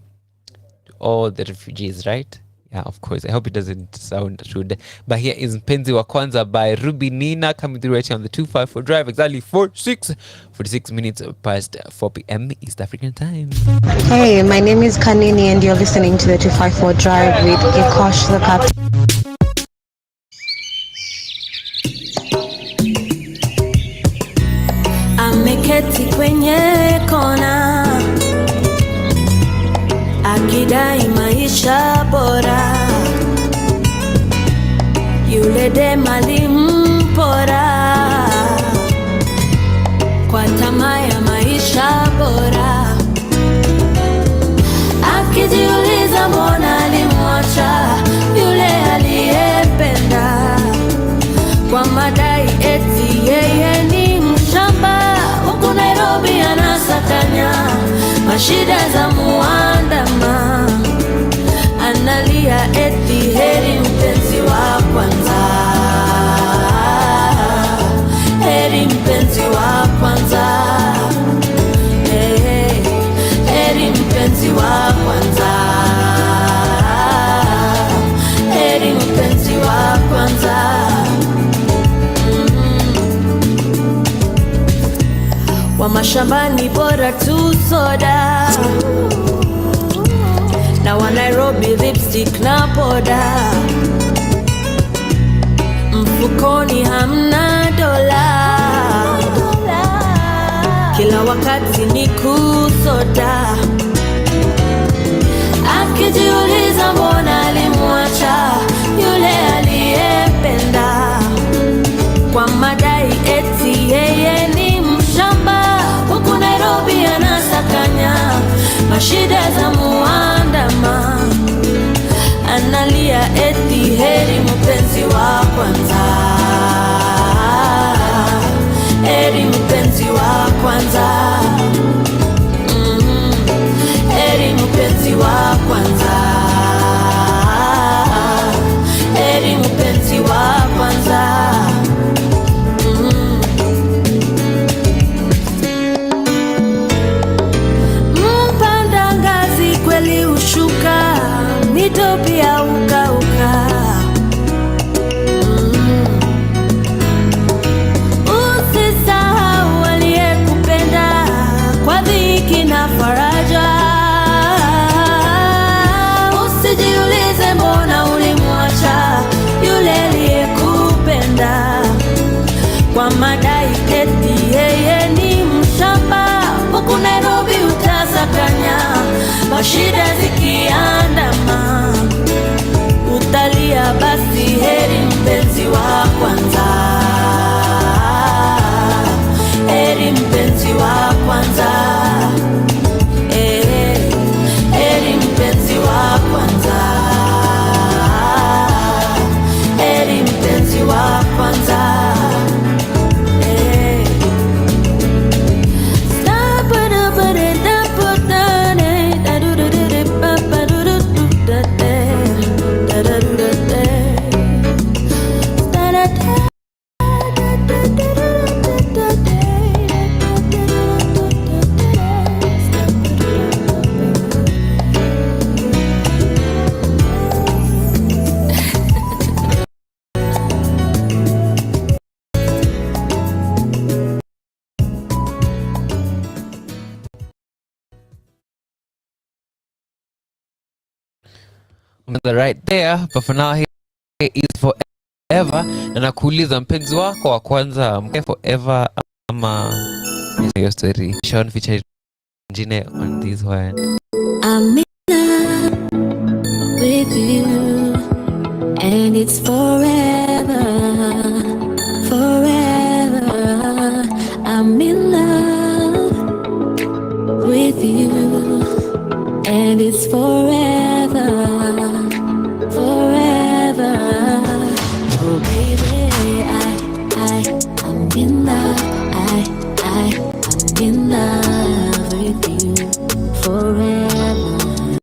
All the refugees, right? Yeah, of course. I hope it doesn't sound rude. But here is Mpenzi wa Kwanza by Ruby Nina, coming through right here on the 254 drive, exactly 46 minutes past 4 p.m. East African time. Hey, my name is Kanini and you're listening to the 254 drive with Gikosh the Captain. Ameketi kwenye kona akidai maisha bora, yule dem alimpora kwa tamaa ya maisha bora, akijiuliza mbona alimwacha yule aliyependa, kwa madai eti yeye ni mshamba, huku Nairobi anasakanya mashida za muandama, analia eti heri mpenzi wa kwanza, heri mpenzi wa kwanza, heri mpenzi wa kwanza, heri mpenzi wa kwanza. Wa mashambani bora tu soda, na wa Nairobi lipstick na poda, mfukoni hamna dola, kila wakati ni kusoda, akijiuliza mbona alimwacha yule aliyependa, kwa madai eti yeye ni mshamba, huku Nairobi anasakanya, mashida za muandama, analia eti heri mpenzi wa kwanza, heri mpenzi wa kwanza, heri mpenzi wa kwanza, heri mpenzi wa kwanza. Mpanda ngazi kweli ushuka, mito pia ukauka. Usisahau aliyekupenda kwa dhiki na faraja, usijiulize mbona ulimwacha yule aliyekupenda, kwa madai eti yeye ni mshamba, huku Nairobi utasakanya, mashida zikiandama, utalia basi heri mpenzi wa kwanza, heri mpenzi wa kwanza, heri mpenzi wa kwanza, heri mpenzi wa kwanza. Right there, but for now he is forever. Na nakuuliza mpenzi wako wa kwanza mke forever ama hiyo story? Sean featured Jine on this one. I'm in love with you and it's forever, forever. I'm in love with you and it's forever, forever. Oh baby, I'm in love, I'm in love with you forever.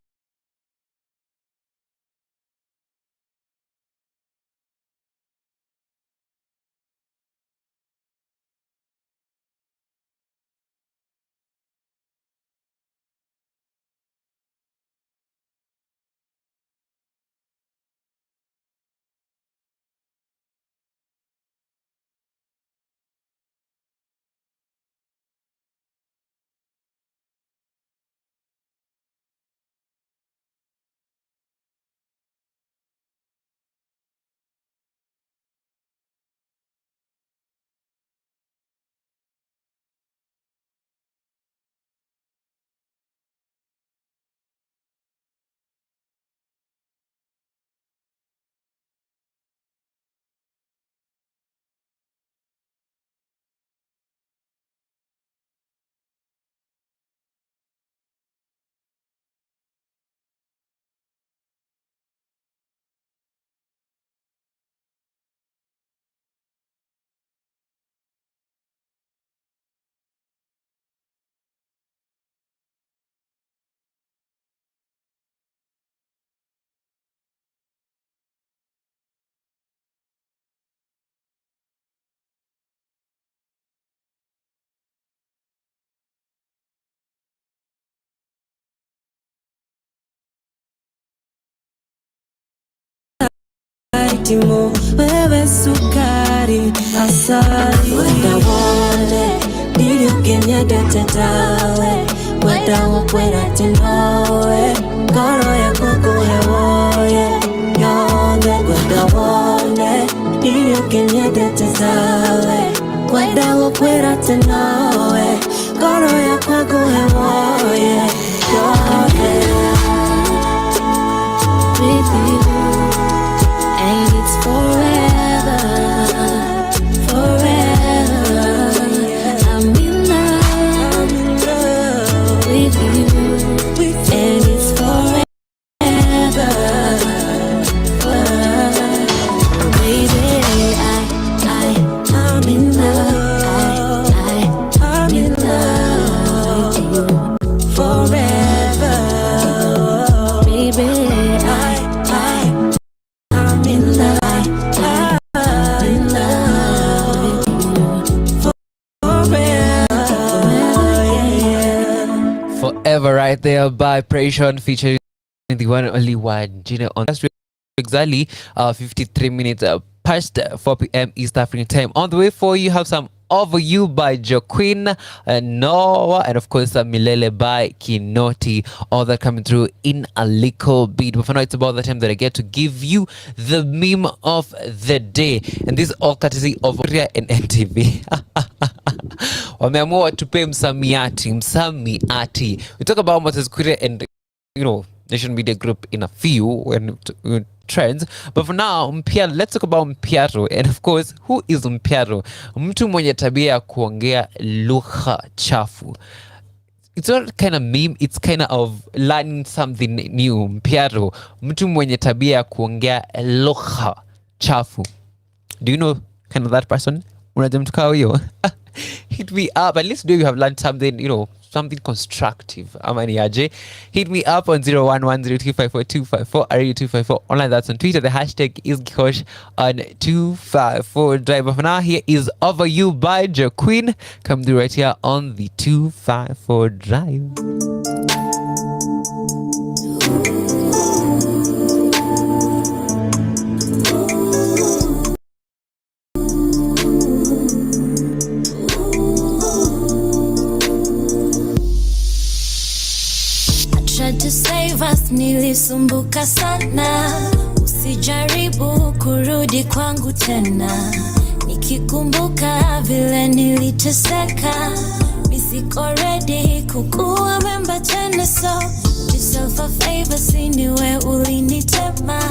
timo, wewe sukari asali. Wenda wone, nilio kenya detetawe, wenda wakwera tinowe, koro ya koko hewoye, yonde. Wenda wone, nilio kenya detetawe, wenda wakwera tinowe, koro ya koko hewoye, yonde. With you, and it's forever, forever. I'm in love with you, and it's forever, forever. Baby, I'm in love, I'm in love with you forever, baby. I'm in love with you Forever right there by Prayshon featuring the one and only one Gina on that's exactly 53 minutes past 4 p.m. East African time. On the way for you have some Over You by Joaquin Noah, and of course Milele by Kinoti. All that coming through in a little bit. But for now, it's about the time that I get to give you the meme of the day, and this is all courtesy of Ria and NTV. Wameamua tupe msamiati. We talk about Moses Kuria and Nation Media Group in a few when trends, but for now let's talk about Mpiaro. And of course, who is Mpiaro? Mtu mwenye tabia ya kuongea lugha chafu. It's not kind of meme, it's kind of learning something new. Mpiaro, mtu mwenye tabia ya kuongea lugha chafu. Do you know kind of that person? Unajamtukao hiyo? Hit me up. At least you have learned something, something constructive. Amani Aje. Hit me up on 0110254254 254 online. That's on Twitter. The hashtag is Gikosh on 254 Drive. But for now, here is Over You by Joaquin. Come through right here on the 254 Drive. To save us nilisumbuka sana, usijaribu kurudi kwangu tena. Nikikumbuka vile niliteseka, misiko ready kukuwa member tena. So do yourself a favor, siniwe ulinitema.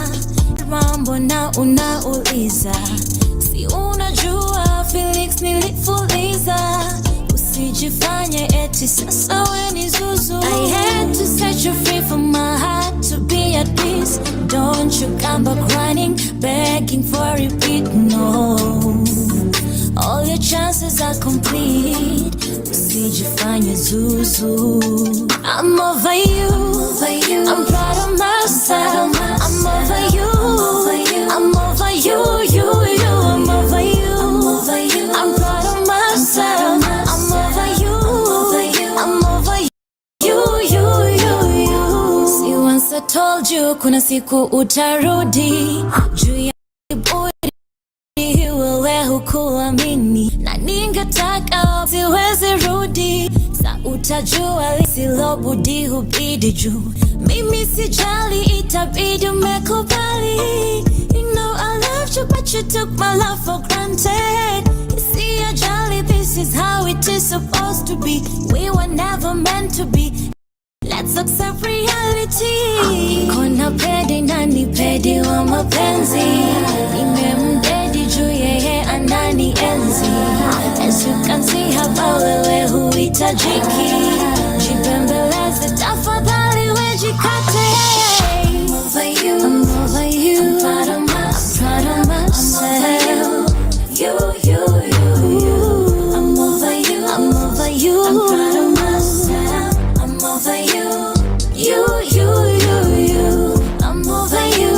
Mambo na unauliza, si unajua Felix nilifuliza. Usijifanye eti sasa we ni zuzu. I had to set you free from my heart to be at peace. Don't you come back running, begging for repeat, no. All your chances are complete. Usijifanye zuzu. I'm over you, I'm proud of myself. I'm over you, I'm over you, I'm over you, I'm proud of myself. I'm over you, I'm over you. See, once I told you kuna siku utarudi, juu ya budi wewe hukuamini, na ningetaka siwezi rudi. Sa utajua lisilobudi hubidi juu. Mimi sijali, itabidi umekubali. You know I loved you but you took my love for granted. See a jolly, this is how it is supposed to be. We were never meant to be. Let's accept reality. Kona pedi nani pedi wa mapenzi, nimemdedi juu yeye anani enzi. As you can see hapa wewe huitajiki, jipembeleze tafadhali wejikate. I'm over you, I'm over you, I'm proud of myself. You, I'm over you, I'm over you, I'm proud of myself. I'm over you, I'm over you, I'm over you,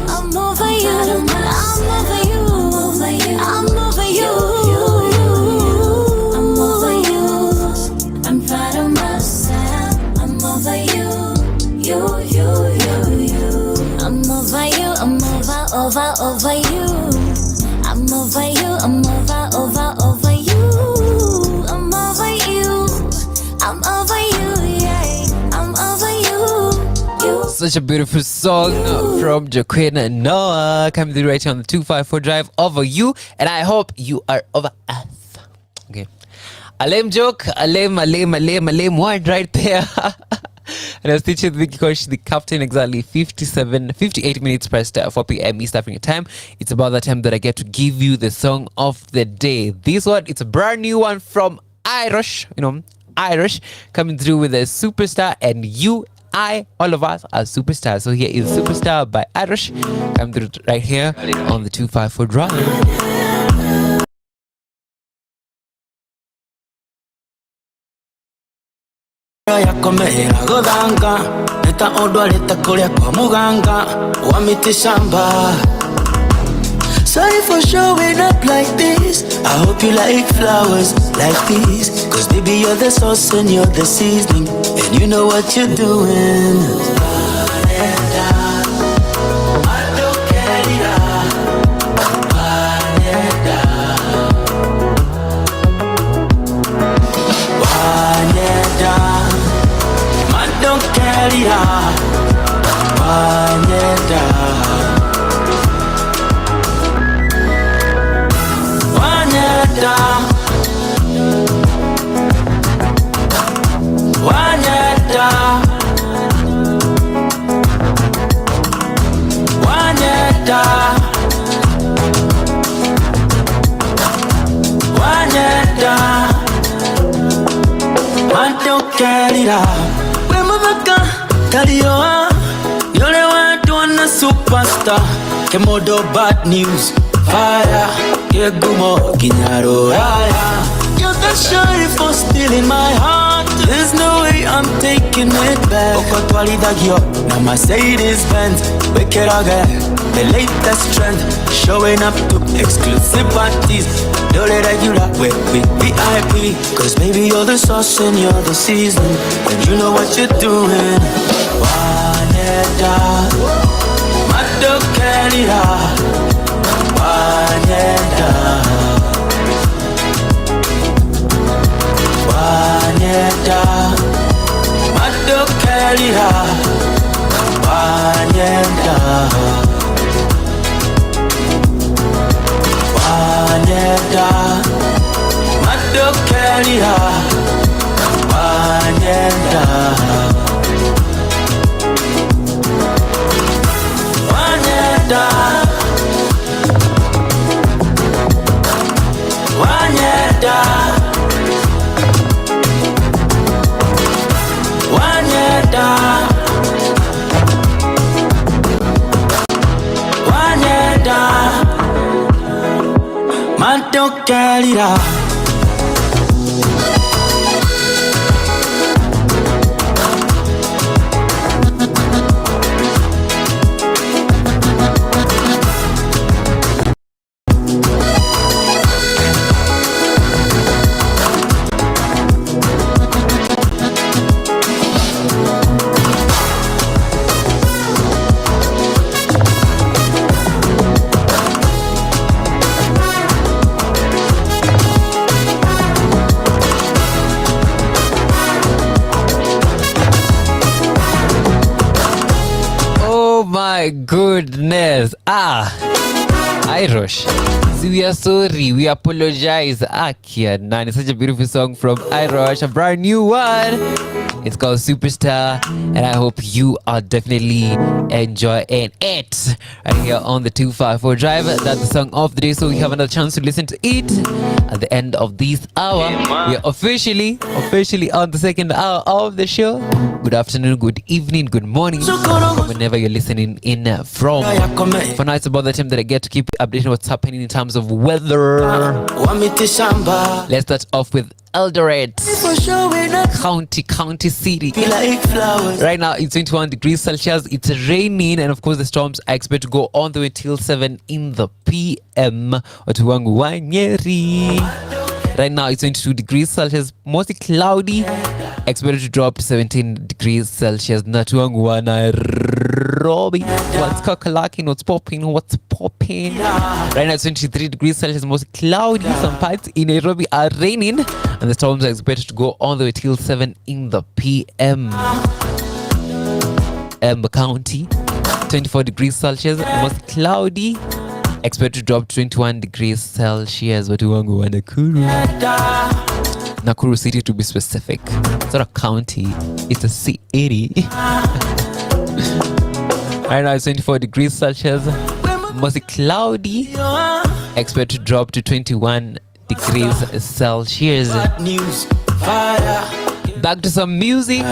I'm over you, I'm over you, I'm over you, I'm proud of myself. Such a beautiful song from Joaquin and Noah coming through right here on the 254 drive over you, and I hope you are over us. Okay. A lame joke, a lame one right there. And I was teaching the Gikosh, the captain, exactly 58 minutes past 4 p.m. East African time. It's about the time that I get to give you the song of the day. This one, it's a brand new one from Irish, Irish, coming through with a superstar, and all of us are superstars. So here is Superstar by Irish, coming through right here on the 254 drive. yakomera godanga neta odwaleta kulya kwa muganga wamiti shamba. Sorry for showing up like this. I hope you like flowers like these, cause baby you're the sauce and you're the seasoning, and you know what you're doing. Superstar, Kemodo bad news, fire, Kegumo, Kinyaro, you're the sheriff for stealing my heart. There's no way I'm taking it back. Okotwali Dagyo, now Mercedes Benz, Bekeraga, the latest trend, showing up to exclusive parties. Dole regular, with VIP, cause baby you're the sauce and you're the season, and you know what you're doing. Waneda. Madokelira, Wanyeda, Wanyeda, Madokelira, Wanyeda, Wanyeda, Madokelira, Wanyeda. Madokelira. My goodness. Irish. So we are sorry. We apologize. Kiana. It's such a beautiful song from Irish. A brand new one. It's called Superstar. And I hope you are definitely enjoying it. Right here on the 254 drive. That's the song of the day. So we have another chance to listen to it at the end of this hour. We are officially on the second hour of the show. Good afternoon, good evening, good morning, whenever you're listening in from. For now, it's about the time that I get to keep updating what's happening in terms of weather. Let's start off with Eldoret County City. Right now, it's 21 degrees Celsius. It's raining, and of course, the storms are expected to go on the way till 7 in the PM. Watu wangu wa Nyeri. Right now, it's 22 degrees Celsius, mostly cloudy. Expected to drop to 17 degrees Celsius. Natuangu wa Nairobi. What's kakalaki? What's popping? Right now, it's 23 degrees Celsius, mostly cloudy. Some parts in Nairobi are raining, and the storms are expected to go all the way till 7 in the PM. Emba County, 24 degrees Celsius, almost cloudy. Expect to drop 21 degrees Celsius. Watu wangu wa Nakuru City to be specific. It's not a county, it's a city. Right now it's 24 degrees Celsius, mostly cloudy. Expect to drop to 21 degrees Celsius. Back to some music.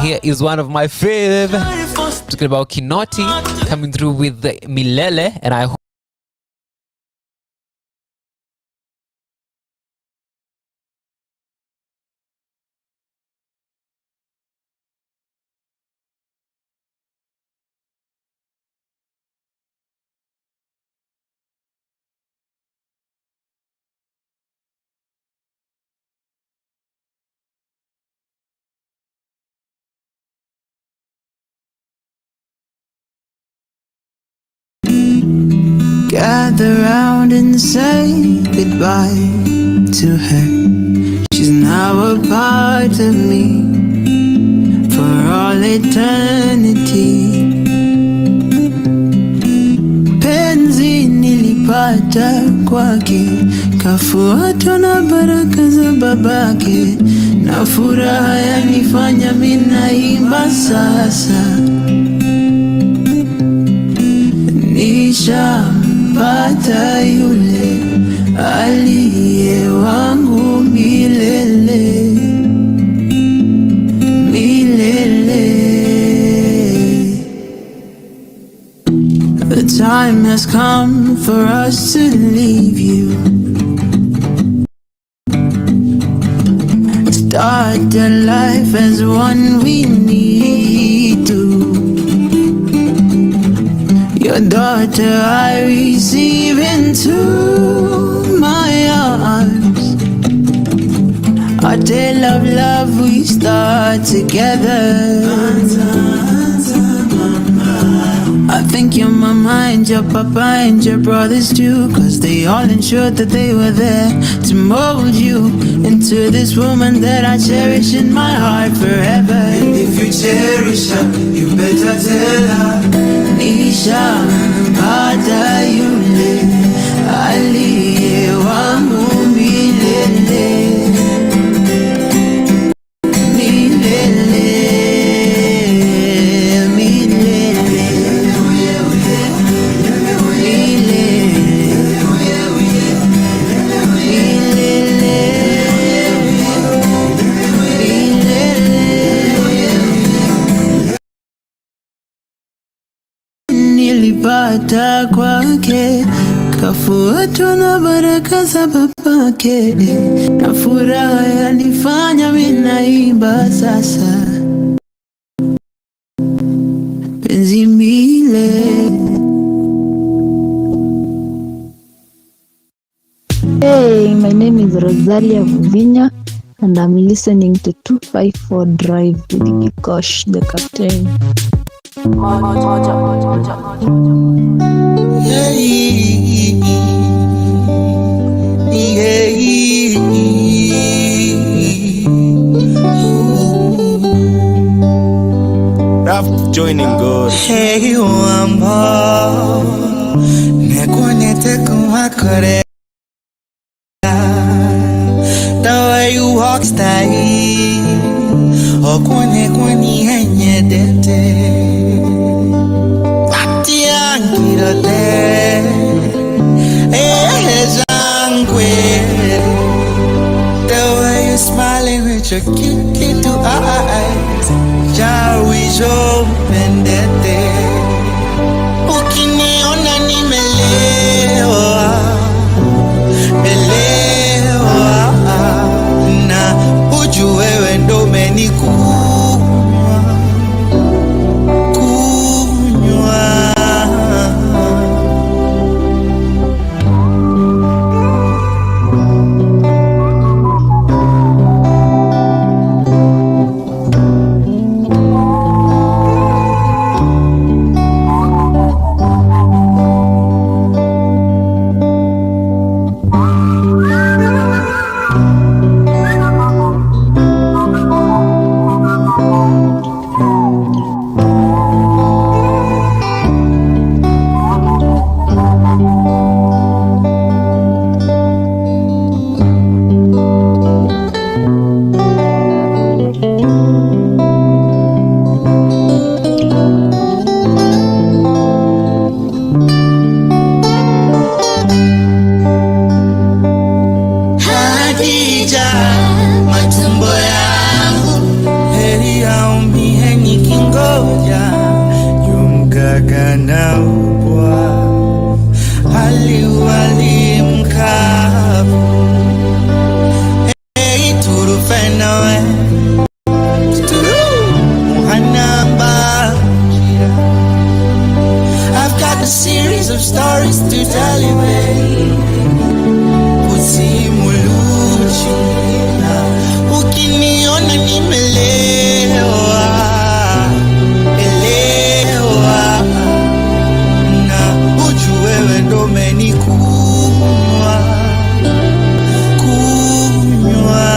Here is one of my faves. Talking about Kinoti coming through with the Milele, and I hope gather round and say goodbye to her. She's now a part of me for all eternity. Penzi nilipata kwake, kafuatwa na baraka za babake, na furaha yanifanya mimi naimba sasa. Nishampata yule aliye wangu milele, milele. The time has come for us to leave you, start a life as one we need to. Your daughter I receive into my arms, a tale of love we start together. I think your mama and your papa and your brothers too, 'cause they all ensured that they were there to mold you into this woman that I cherish in my heart forever. And if you cherish her, you better tell her. Nishampata yule aliye wangu milele, milele, milele, nilipata kwake, kafuatwa na baraka za babake, na furaha yanifanya mimi naimba sasa. Penzi milele. Hey, my name is Rosalia Vuvinya and I'm listening to 254 Drive with Gikosh, the captain. Joining God. Hey, wambo nekunete kumakore. The way you walk style, okune kuni henye dete. Pati angirote, zangwe. The way you smiling with your cute little eyes, jawijo pendete. Ukiniona nimelewa, melewa, na ujue wewe ndo umenikunywa, kunywa. matumbo yangu, heri yaumie nikingoja yumgaga na upwa hali mkavu. Hey, turufenoe I've got a series of stories to tell you, ukiniona nimelewa, elewa, na ujue wewe ndo umenikunywa, kunywa.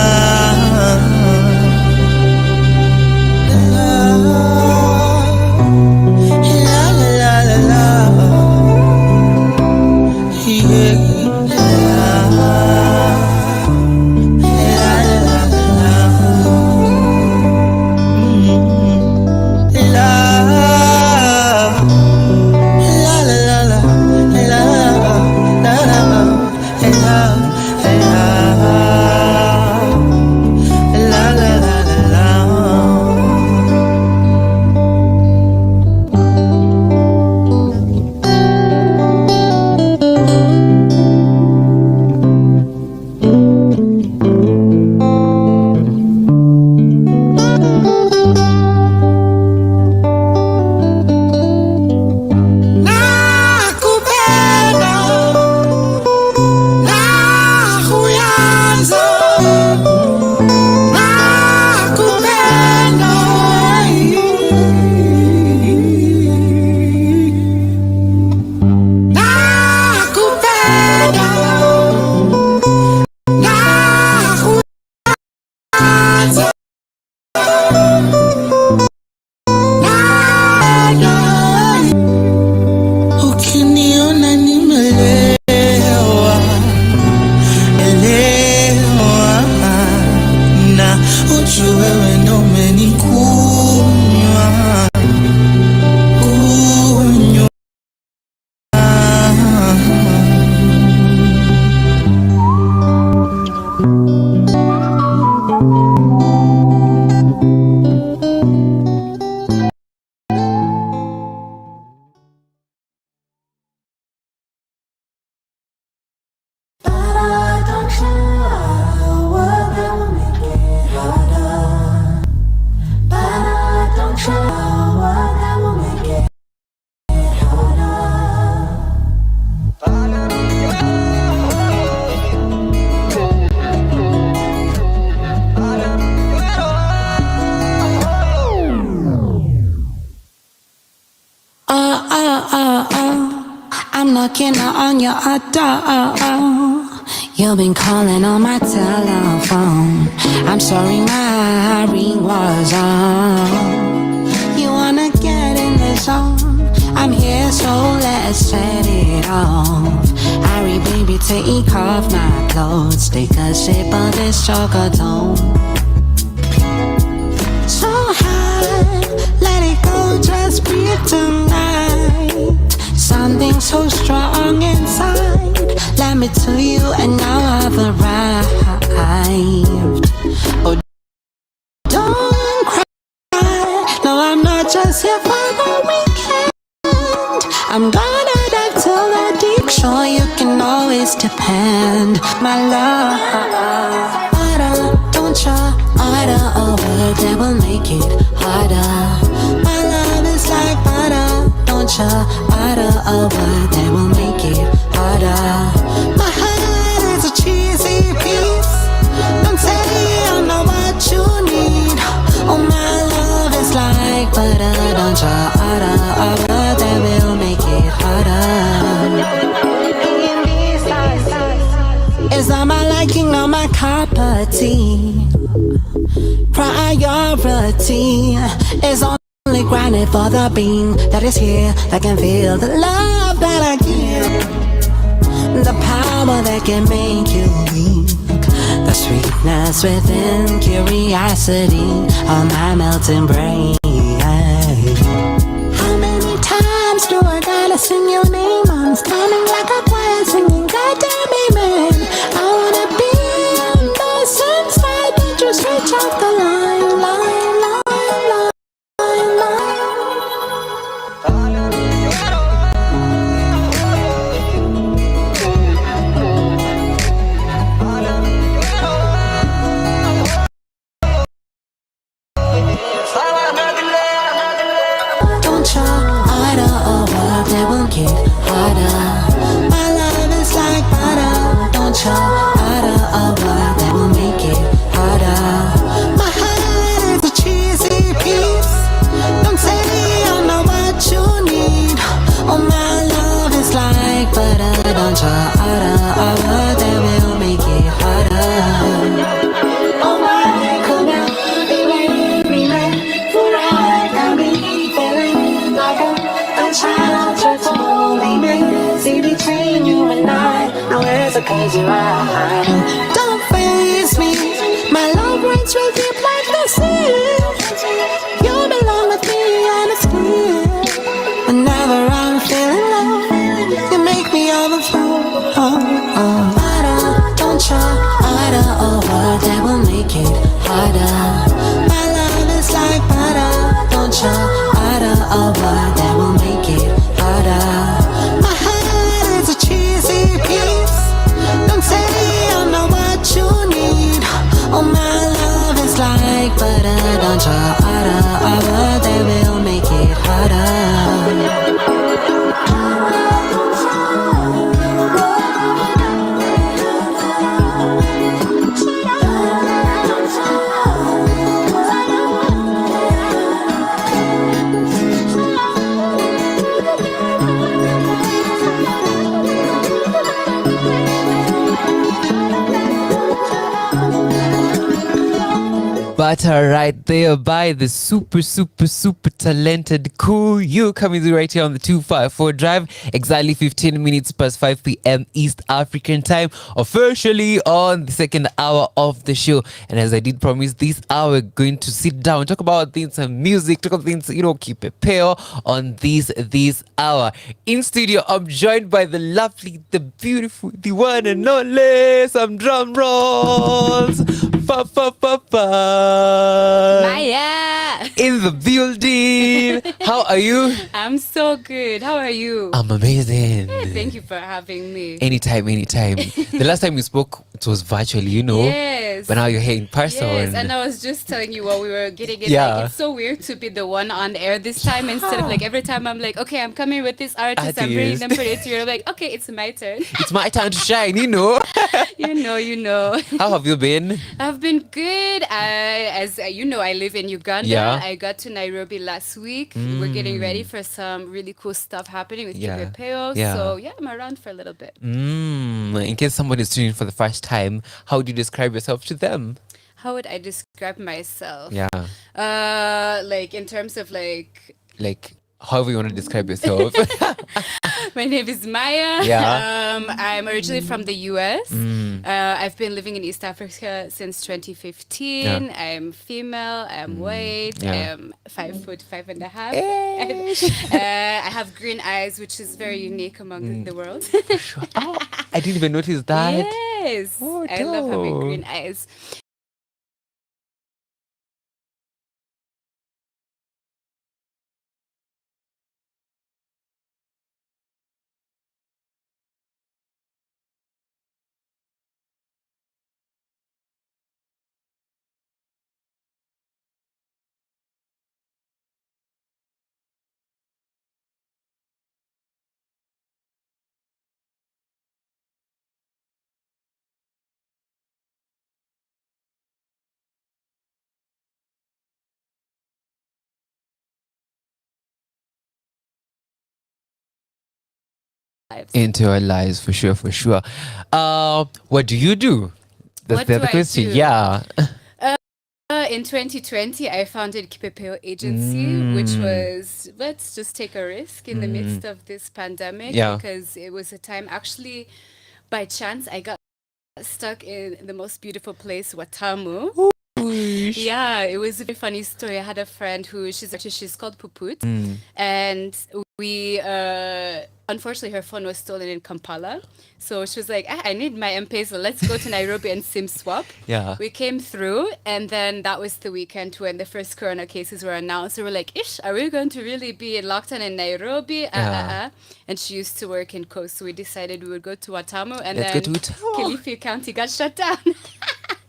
I'm knocking on your door. You've been calling on my telephone. I'm sorry, my ring was on. You wanna get in the zone? I'm here, so let's set it off. Hurry, baby, take off my clothes. Take a sip of this chocolate. So high, let it go, just breathe tonight. Something so strong inside. Let me tell you, and now I've arrived. Oh, don't cry. No, I'm not just here for the weekend. I'm gonna dive till the deep shore. You can always depend, my love. Order, don't try. Order over, that will make it harder. My love is like butter. Don't try. Order over, that will make it harder. My heart is a cheesy piece. Don't say I know what you need. Oh, my love is like butter. Don't try. Order over, that will make it harder. Is on my liking, on my cup of tea. Priority is only granted for the being that is here, that can feel the love that I give, the power that can make you weak, the sweetness within curiosity on my melting brain. How many times do I gotta sing your name? I'm standing like a choir singing, God damn it, man. I wanna be on the side. walk the line, line, line, line, line. Don't try harder or work, they will get harder. My love is like butter. Don't try harder or work, they will make it harder. My heart is a cheesy piece. Don't say I know what you need. Oh, my love is like butter. Don't try harder or work, they will make it harder. Oh my, come on, be ready for ride. Got me feeling like a child just holding me. See between you and I, now there's a crazy ride. Don't face me, my love runs real deep like the sea. You belong with me and it's clear. Whenever I'm feeling low, you make me overflow. Harder, don't try harder or work, that will make it harder. My love is like butter. Don't try harder or work, that will make it harder. My heart is a cheesy piece. Don't say I know what you need. Oh, my love is like butter. Don't try harder or work, that will make it harder. Butter right there by the super talented Cool You, coming through right here on the 254 Drive. Exactly 15 minutes past 5 p.m. East African time, officially on the second hour of the show. And as I did promise, this hour we're going to sit down, talk about things and music, talk about things, keep it pale on this hour. In studio, I'm joined by the lovely, the beautiful, the one and only, some drum rolls. Fa fa fa fa. Maya! In the building. How are you? I'm so good. How are you? I'm amazing. Thank you for having me. Anytime. The last time we spoke, it was virtually, Yes. But now you're here in person. Yes, and I was just telling you while we were getting it. Yeah. Like, it's so weird to be the one on air this time instead of like every time I'm like, okay, I'm coming with this artist, I'm bringing them for it. You're like, okay, it's my turn. It's my time to shine, You know. How have you been? I've been good. As you know, I live in Uganda. Yeah. I got to Nairobi last week. We're getting ready for some really cool stuff happening with Kipepeo. Yeah. So yeah, I'm around for a little bit. In case somebody is tuning in for the first time, how would you describe yourself to them? How would I describe myself? Yeah. Like in terms of like however you want to describe yourself. my name is Maya. Yeah. I'm originally from the US. I've been living in East Africa since 2015. Yeah. I'm female, I'm white, Yeah. I'm 5'5.5". Eh. I have green eyes, which is very unique among the world. Oh, I didn't even notice that. Yes. Oh, I love having dope. green eyes. Into our lives, for sure. What do you do? That's What the do other I question. do? Yeah. In 2020, I founded Kipepeo Agency, which was, let's just take a risk in the midst of this pandemic. Yeah. Because it was a time, actually, by chance, I got stuck in the most beautiful place, Watamu. Yeah, it was a very funny story. I had a friend who she's called Puput, and we unfortunately her phone was stolen in Kampala. So she was like, I need my M-Pesa. Let's go to Nairobi and SIM swap. Yeah. We came through, and then that was the weekend when the first corona cases were announced. So we're like, are we going to really be in lockdown in Nairobi? And she used to work in Coast, so we decided we would go to Watamu, and Let's then go to Watamu. Kilifi County got shut down.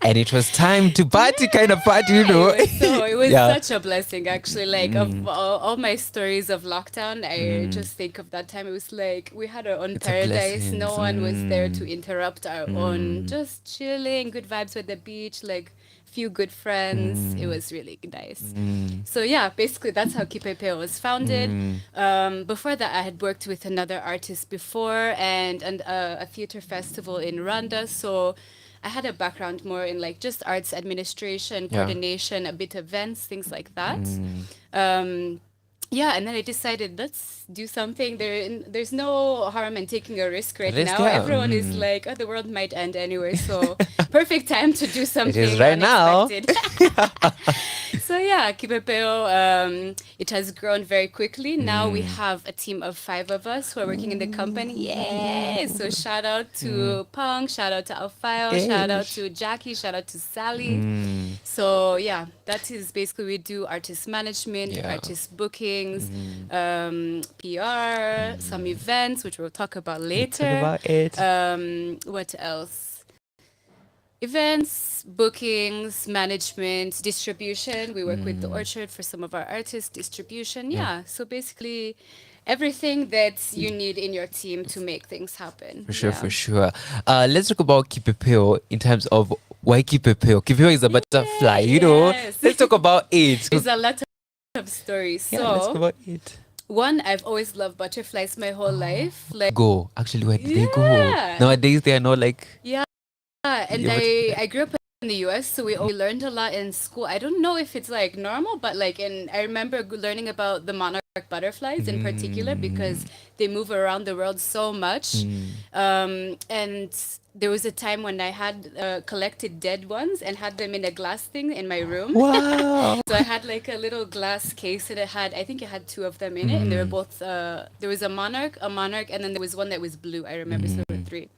And it was time to party, kind of party, you know. It was Yeah. such a blessing, actually. Like, of all my stories of lockdown, I just think of that time. It was like we had our own It's a paradise. blessing. No one was there to interrupt our own, just chilling, good vibes with the beach, like few good friends. It was really nice. So yeah, basically that's how Kipepeo was founded. Before that, I had worked with another artist before and a theater festival in Rwanda. So I had a background more in like just arts administration, coordination, a bit of events, things like that. Yeah, and then I decided let's do something. There's no harm in taking a risk right now. Everyone is like, the world might end anyway, so perfect time to do something. It is right now. So yeah, Kipepeo, it has grown very quickly. Now we have a team of 5 of us who are working in the company. Yay! So shout out to Pong, shout out to Alfayo, shout out to Jackie, shout out to Sally. So yeah, that is basically we do artist management, artist bookings, PR, some events, which we'll talk about later. What else? Events, bookings, management, distribution. We work with the Orchard for some of our artists, distribution. Yeah. So basically everything that you need in your team to make things happen. For sure, for sure. Let's talk about Kipepeo in terms of why Kipepeo. Kipepeo is a butterfly, you know. Let's talk about it. There's a lot of stories. Yeah, let's talk about it. One, I've always loved butterflies my whole life. Like Actually, where did they go? Nowadays, they are not like... Yeah, and I grew up in the US, so we learned a lot in school. I don't know if it's like normal, but like I remember learning about the monarch butterflies in particular because they move around the world so much. And there was a time when I had collected dead ones and had them in a glass thing in my room. Wow. So I had like a little glass case and I think it had 2 of them in it, and they were both, there was a monarch, and then there was one that was blue. I remember, so there were 3.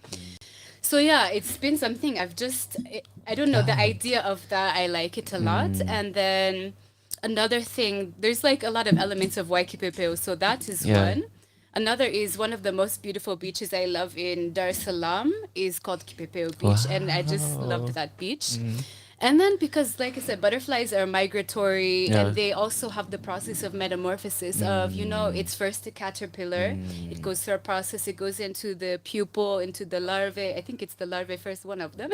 So yeah, it's been something I don't know, the idea of that, I like it a lot. And then another thing, there's like a lot of elements of Waikipepeo, so that is one. Another is one of the most beautiful beaches I love in Dar es Salaam is called Kipepeo Beach, and I just loved that beach. And then because, like I said, butterflies are migratory and they also have the process of metamorphosis of, you know, it's first a caterpillar, it goes through a process, it goes into the pupal, into the larvae. I think it's the larvae first, one of them.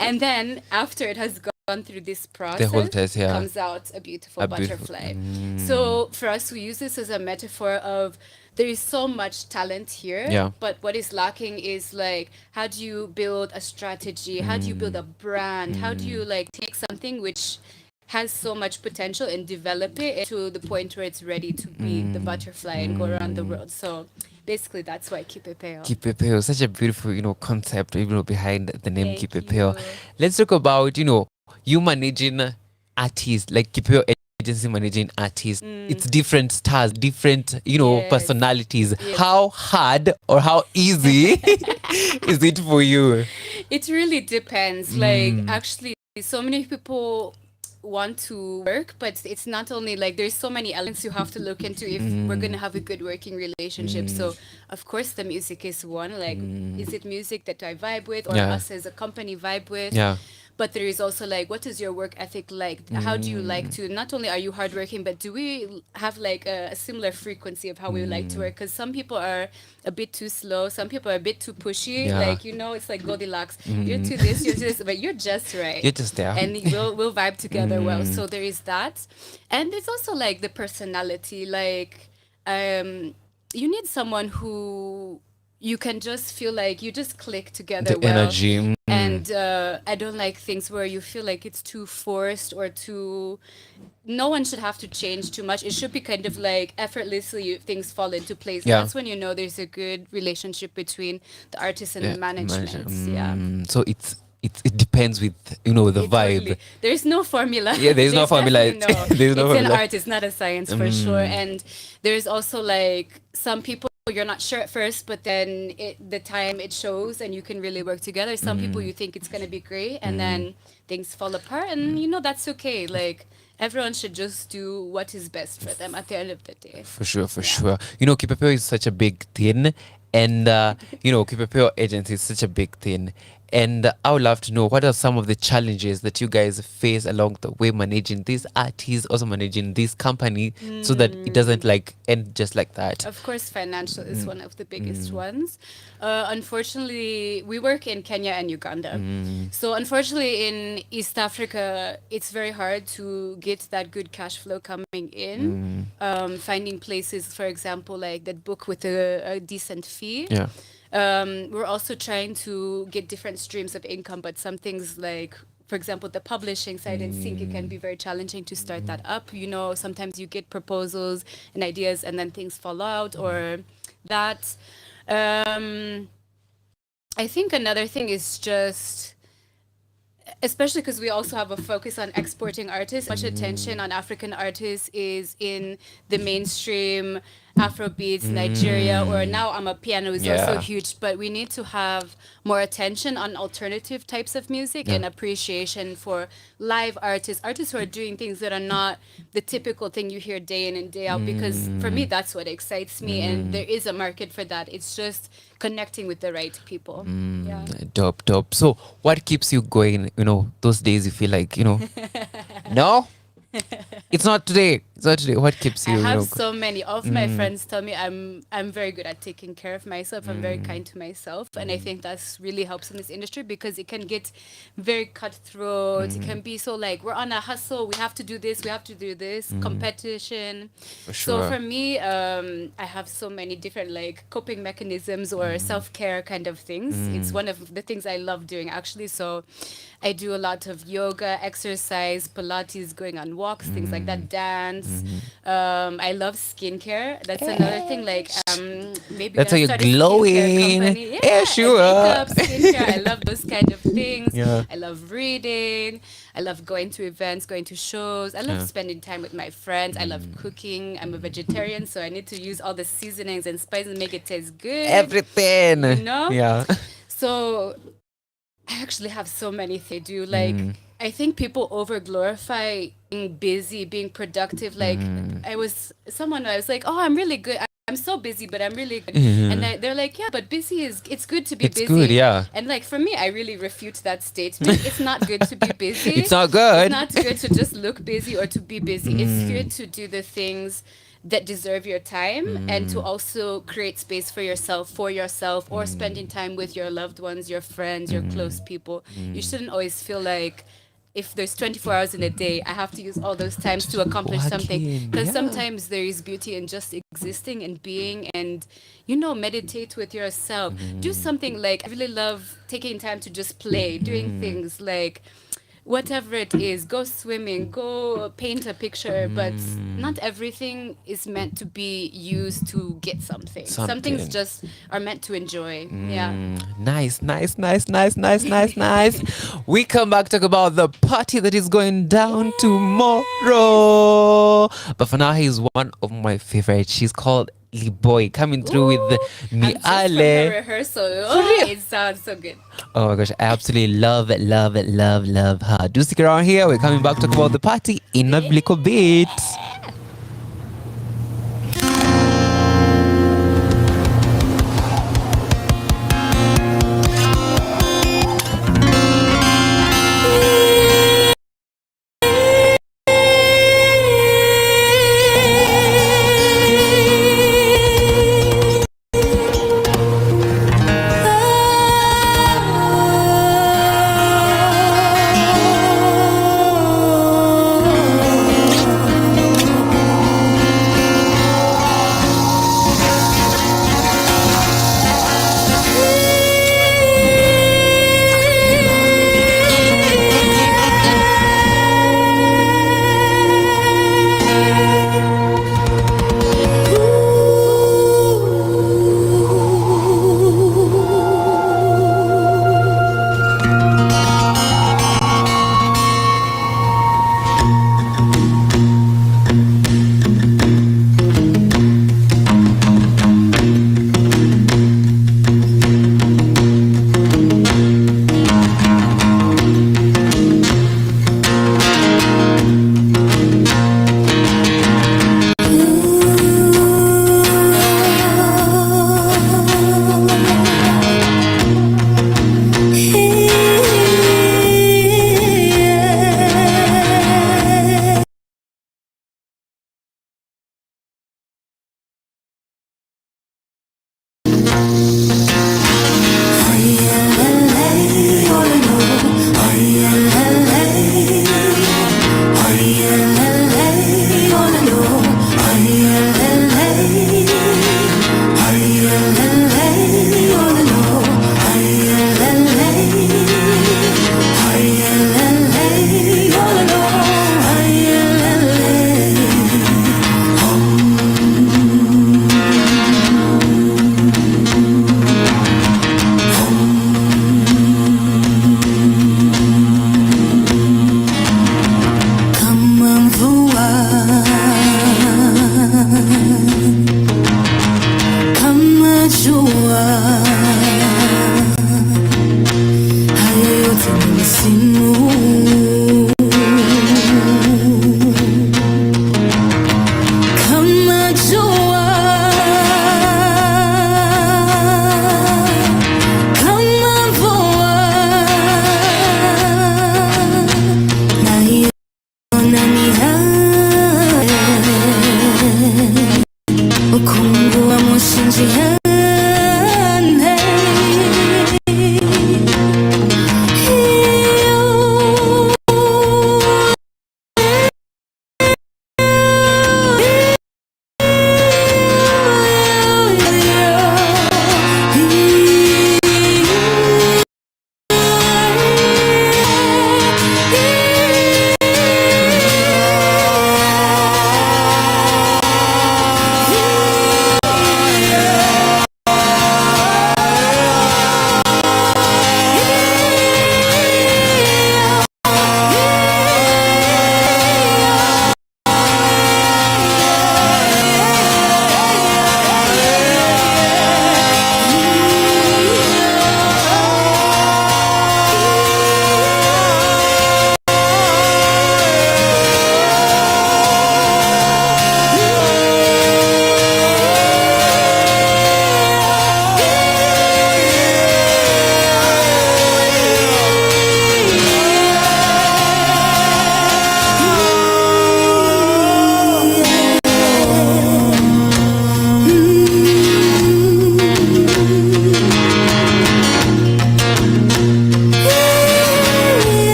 And then after it has gone through this process, whole test, comes out a beautiful butterfly. So for us, we use this as a metaphor of there is so much talent here, but what is lacking is like, how do you build a strategy? How do you build a brand? How do you like take something which has so much potential and develop it to the point where it's ready to be the butterfly and go around the world? So basically that's why Kipepeo. Kipepeo, such a beautiful, you know, concept, you know, behind the name Kipepeo. Let's talk about, you know, you managing artists, like Kipepeo agency managing artists. It's different stars, different, you know, personalities. How hard or how easy is it for you? It really depends. Like actually, so many people want to work, but it's not only like there's so many elements you have to look into if we're gonna have a good working relationship. So of course the music is one. Like, is it music that I vibe with, or us as a company vibe with? But there is also like, what is your work ethic like? How do you like to, not only are you hardworking, but do we have like a similar frequency of how we like to work? Because some people are a bit too slow, some people are a bit too pushy. Like, you know, it's like Goldilocks. You're too this, you're this, but you're just right. You're just there. And we'll vibe together well. So there is that. And there's also like the personality. Like, you need someone who you can just feel like you just click together the energy. And I don't like things where you feel like it's too forced or too... No one should have to change too much. It should be kind of like effortlessly things fall into place. That's when you know there's a good relationship between the artist and the management. So it depends with the vibe. Totally. There's no formula. Yeah, there's no formula. Definitely There's no it's formula. an art. It's not a science for sure. And there's also like some people you're not sure at first, but then the time it shows and you can really work together. Some people you think it's gonna be great, and then things fall apart, and that's okay. Like everyone should just do what is best for them at the end of the day. For sure. Kipepeo is such a big thing, and Kipepeo agency is such a big thing. And I would love to know, what are some of the challenges that you guys face along the way managing these artists, also managing this company, so that it doesn't like end just like that? Of course, financial is one of the biggest ones. Unfortunately, we work in Kenya and Uganda. So unfortunately, in East Africa, it's very hard to get that good cash flow coming in. Finding places, for example, like that book with a decent fee. Yeah. We're also trying to get different streams of income, but some things like, for example, the publishing side in sync, it can be very challenging to start that up. Sometimes you get proposals and ideas and then things fall out, or that. I think another thing is just, especially because we also have a focus on exporting artists, much attention on African artists is in the mainstream Afrobeats, Nigeria, or now Amapiano is also huge, but we need to have more attention on alternative types of music and appreciation for live artists who are doing things that are not the typical thing you hear day in and day out, because for me, that's what excites me, and there is a market for that. It's just connecting with the right people. Yeah. Dope. So what keeps you going, those days you feel like, no? It's not today. What keeps you? I have so many. All of my friends tell me I'm very good at taking care of myself. I'm very kind to myself, and I think that's really helps in this industry because it can get very cutthroat. It can be so like we're on a hustle. We have to do this. We have to do this. Competition. For sure. So for me, I have so many different like coping mechanisms or self-care kind of things. It's one of the things I love doing actually. So I do a lot of yoga, exercise, Pilates, going on walks, things like that, dance. I love skincare. That's another thing. Like maybe that's how you're start a glowing. skincare company. Yeah, sure. Makeup, skincare. I love those kind of things. Yeah. I love reading. I love going to events, going to shows. I love spending time with my friends. I love cooking. I'm a vegetarian, so I need to use all the seasonings and spices and make it taste good. Everything. Yeah. So I actually have so many things to do. Like, I think people over glorify being busy, being productive. Like, I was like, oh, I'm really good. I'm so busy, but I'm really good. And they're like, yeah, but it's good to be busy. It's good, yeah. And like, for me, I really refute that statement. It's not good to be busy. It's not good. It's not good to just look busy or to be busy. It's good to do the things that deserve your time and to also create space for yourself, or spending time with your loved ones, your friends, your close people. You shouldn't always feel like if there's 24 hours in a day, I have to use all those times to accomplish something. Because sometimes there is beauty in just existing and being, and meditate with yourself. Do something like, I really love taking time to just play, doing things like whatever it is, go swimming, go paint a picture, but not everything is meant to be used to get something. Some things just are meant to enjoy. Yeah. Nice. We come back, talk about the party that is going down tomorrow. But for now, he's one of my favorites. She's called Liboy, coming through with the From the rehearsal. It sounds so good. Oh my gosh, I absolutely love her. Do stick around here. We're coming back to talk about the party in a little bit.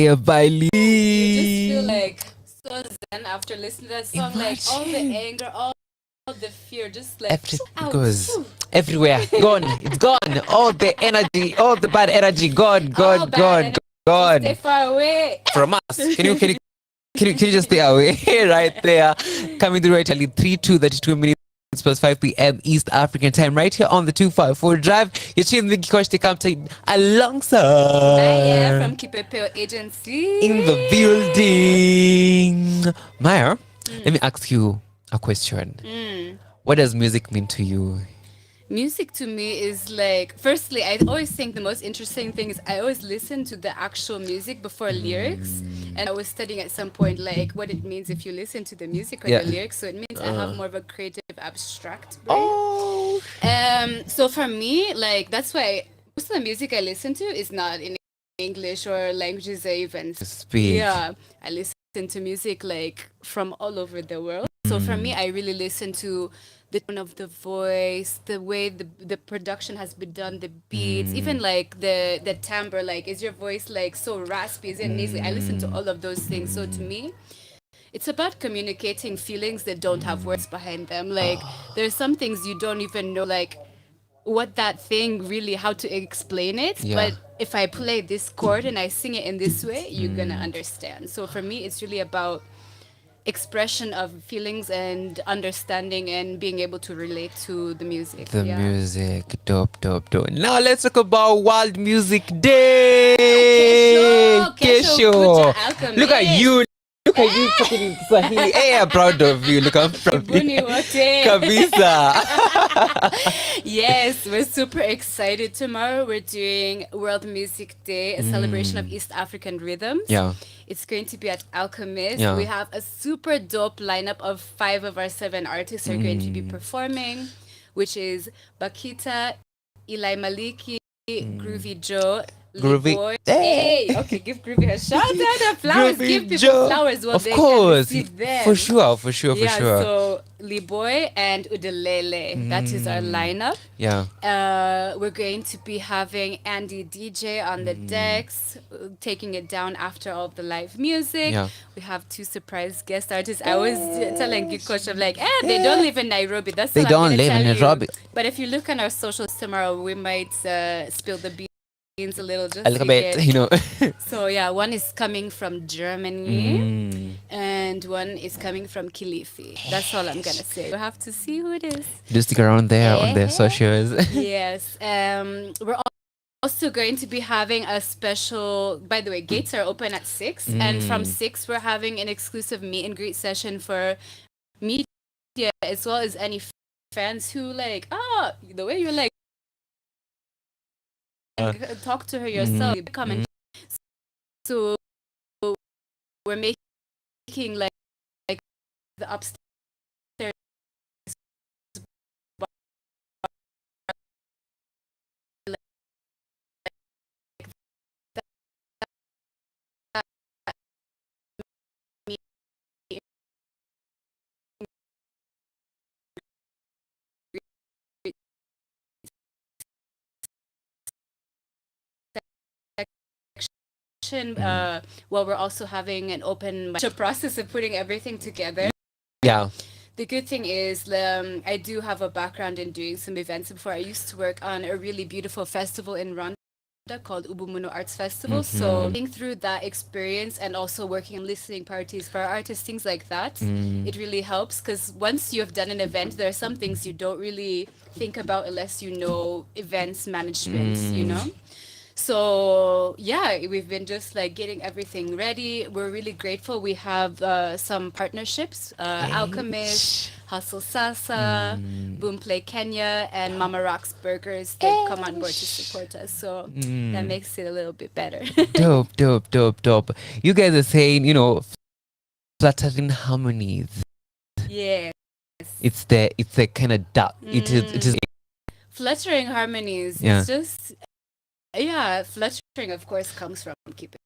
Fire by Lee. You just feel like so zen after listening to that song. Like all the anger, all the fear, just like Everything out. goes everywhere. Gone. It's gone. All the energy, all the bad energy, gone. Stay far away From us. Can you just stay away right there? Coming through right early 32 minutes plus 5 p.m. East African time, right here on the 254 Drive. You're tuning the Gikosh the Captain alongside from Kipepeo Agency in the building. Maya, let me ask you a question. What does music mean to you? Music to me is like, firstly, I always think the most interesting thing is I always listen to the actual music before lyrics. And I was studying at some point like what it means if you listen to the music or the lyrics. So it means I have more of a creative abstract brain. So for me, like that's why most of the music I listen to is not in English or languages I even speak. Yeah, I listen to music like from all over the world. So for me, I really listen to the tone of the voice, the way the production has been done, the beats, even like the timbre. Like, is your voice like so raspy? Is it nasally? I listen to all of those things. So to me, it's about communicating feelings that don't have words behind them. Like, there's some things you don't even know, like what that thing really, how to explain it. But if I play this chord and I sing it in this way, you're gonna understand. So for me, it's really about expression of feelings and understanding and being able to relate to the music. Music, dope. Now let's talk about World Music Day. Kesho. Look at you. Look at you fucking Swahili. Hey, I'm proud of you. Look, I'm proud of you. Kabisa. Yes, we're super excited. Tomorrow we're doing World Music Day, a celebration of East African rhythms. Yeah. It's going to be at Alchemist. Yeah. We have a super dope lineup of 5 of our 7 artists who are going to be performing, which is Bakita, Eli Maliki, Groovy Joe, Groovy. Boy. Hey, okay, give Groovy a shout out. Flowers, Groovy give people Joe. flowers while Of they course. can receive them. For sure. So Liboy and Udelele. That is our lineup. Yeah. We're going to be having Andy DJ on the decks, taking it down after all of the live music. Yeah. We have 2 surprise guest artists. I was telling Gikosh, I'm like, they don't live in Nairobi. That's They all I'm don't gonna live in tell you. Nairobi. But if you look on our socials tomorrow, we might spill the beans a little, just A little to bit, get- you know. So yeah, one is coming from Germany and one is coming from Kilifi. That's all I'm gonna say. We'll have to see who it is. Do stick around there on their socials. Yes. We're also going to be having a special, by the way, gates are open at 6 and from 6 we're having an exclusive meet and greet session for media as well as any fans who like, the way you're like, talk to her yourself. Come and so we're making like the upstairs while we're also having an open process of putting everything together. Yeah. The good thing is I do have a background in doing some events before. I used to work on a really beautiful festival in Rwanda called Ubumuno Arts Festival. So think through that experience and also working on listening parties for our artists, things like that, it really helps because once you have done an event, there are some things you don't really think about unless you know events management, you know? So yeah, we've been just like getting everything ready. We're really grateful. We have some partnerships, Alchemist, Hustle Sasa, Boomplay Kenya, and Mama Rock's Burgers. They've come on board to support us. So that makes it a little bit better. Dope. You guys are saying, fluttering harmonies. Yes. It's the kind of dark. It is Fluttering harmonies. Yeah. It's just fluttering of course comes from keeping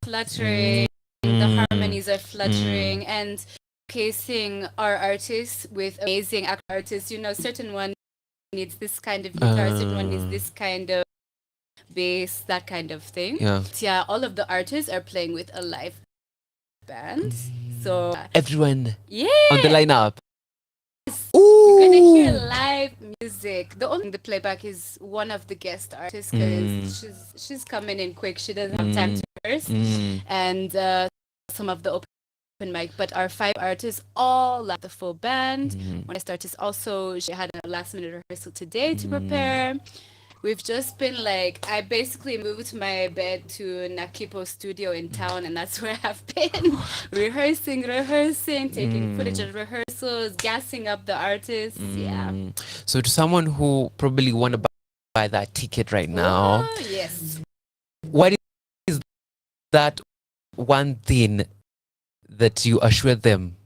fluttering, the harmonies are fluttering and casing our artists with amazing artists, certain ones needs this kind of guitar, certain one needs this kind of bass, that kind of thing. Yeah, all of the artists are playing with a live band. So everyone yeah on the lineup. You're gonna hear live music. The only the playback is one of the guest artists because she's coming in quick. She doesn't have time to rehearse, and some of the open mic. But our 5 artists all like the full band. One guest artist also, she had a last minute rehearsal today to prepare. We've just been like, I basically moved my bed to Nakipo studio in town, and that's where I've been rehearsing, taking footage of rehearsals, gassing up the artists. Yeah. So to someone who probably want to buy that ticket right now, yes, what is that one thing that you assure them?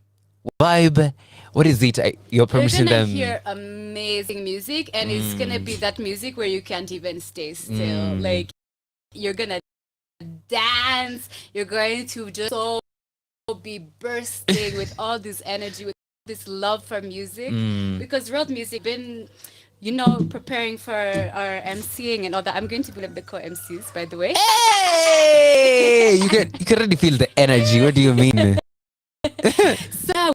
Vibe. What is it you're promising them? You're gonna hear amazing music, and it's gonna be that music where you can't even stay still. Like, you're gonna dance, you're going to just so be bursting with all this energy, with this love for music. Because world music been, you know, preparing for our MCing and all that. I'm going to be one of the co-MCs, by the way. Hey! You can already feel the energy. What do you mean? So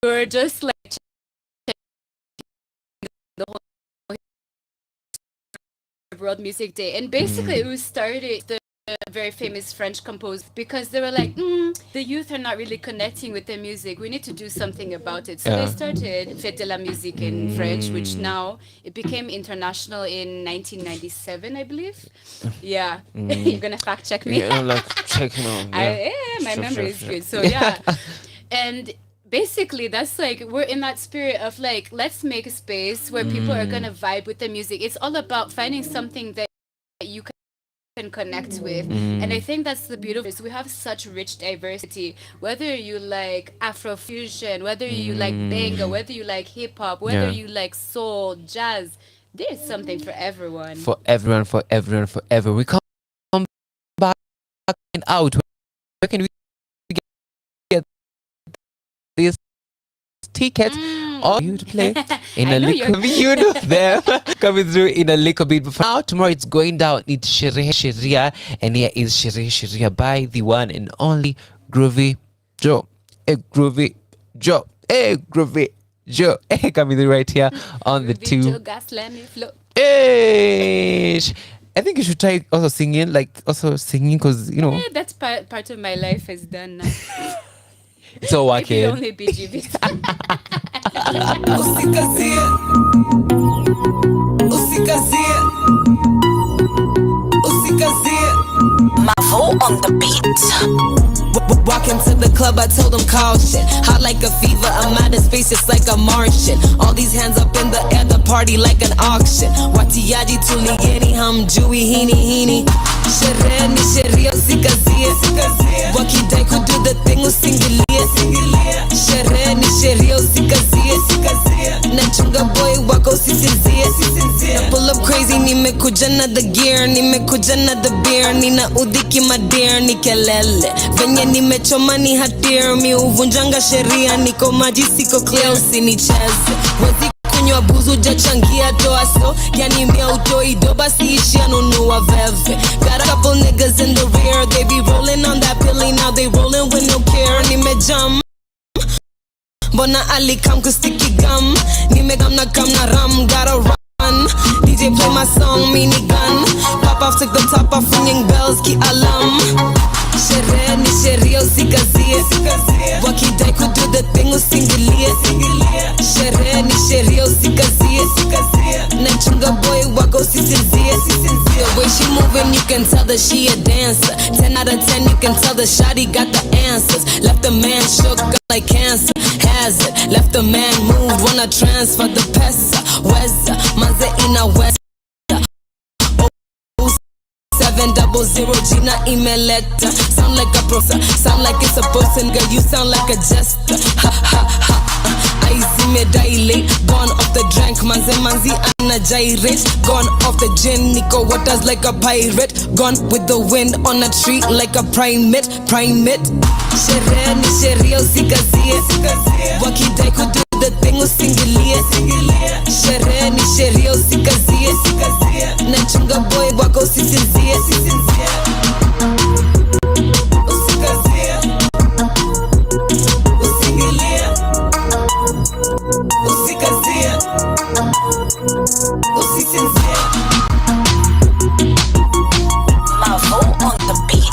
we were just like the whole World Music Day, and basically it was started the very famous French composer, because they were like, the youth are not really connecting with their music. We need to do something about it. So they started Fête de la Musique in French, which now it became international in 1997, I believe. Yeah, you're gonna fact check me. Yeah, like checking on. My memory is good. So yeah, and basically that's like, we're in that spirit of like, let's make a space where people are gonna vibe with the music. It's all about finding something that you can connect with, and I think that's the beautiful is we have such rich diversity, whether you like Afrofusion, whether you like benga, whether you like hip-hop, whether you like soul, jazz, there's something for everyone. For everyone. We come back and out. Where can we get these tickets? Or you to play in a little bit, you know, there coming through in a little bit. But now tomorrow it's going down. It's Sherehe Sheria, and here is Sherehe Sheria by the one and only Groovy Joe. Groovy Joe. Groovy Joe. Coming through right here on the two. I think you should try also singing, because you know. That's part of my life is done now. It's all working. Only BGB. Mavo on the beat. Walking to the club, I told them caution. Hot like a fever, I'm out of space just like a Martian. All these hands up in the air, the party like an auction. Watiyaji tulieni hamjui hini. Sherehe ni sheria usikazia. Wakidai kudo the thing usingilia. Sherehe ni sheria usikazia. Nachunga boy wako usisinzie. Pull up crazy, nimekuja na the gear, nimekuja na the beer, nina udhiki madear, ni kelele venye nimechoma ni hatir, mi uvunjanga sheria, niko maji siko clear, usinicheze wezi kunywa buzu jachangia doaso, yani mia utoi doba siishia nunua veve. Got a couple niggas in the rear, they be rolling on that pilly, now they rolling with no care, nimejam Bona Ali come sticky gum, nimegam na kam na ram, gotta run. DJ play my song, minigun. Pop off, took the top off, ringing bells, ki alarm. Sherehe ni sheria usikazie. Wakidai kudo the thing usingilie. Sherehe ni sheria usikazie. Nachunga boy wako usisinzie. The way she moving, you can tell that she a dancer. 10 out of 10, you can tell the shawty got the answers. Left the man shook up like cancer. Has it, left the man moved, wanna transfer the pesa. Weza, manze ina weza. 700 Gina imeleta. Sound like a prosa, sound like it's a person. Girl, you sound like a jester. Ha ha ha. Icy me dilate, gone off the drink. Manzi ana gyrate. Gone off the gin, Nico waters like a pirate. Gone with the wind on a tree like a primate. Sherehe ni sheria usikazie. Wakidai kudo the thing gang usingilie. Sherehe ni sheria usikazie. Nachunga boy wako usisinzie. Usikazie. Usingilie. Usikazie. Usisinzie. Mavo on the beat.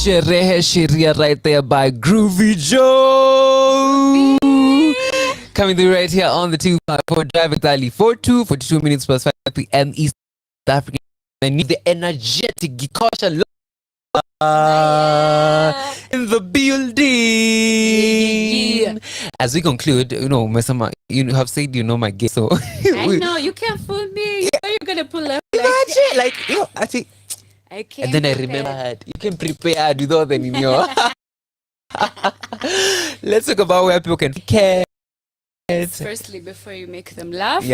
Sherehe Sheria right there by Groovy Joe. Coming through right here on the 254 Drive exactly 42 minutes plus 5 p.m. East African. I need the energetic Gikosha in the building. As we conclude, Mesama, you have said you know my game, so I know you can't fool me. You know you're gonna pull up I think. I can't. And then I remembered you can prepare without any your. Let's talk about where people can get. Firstly, before you make them laugh,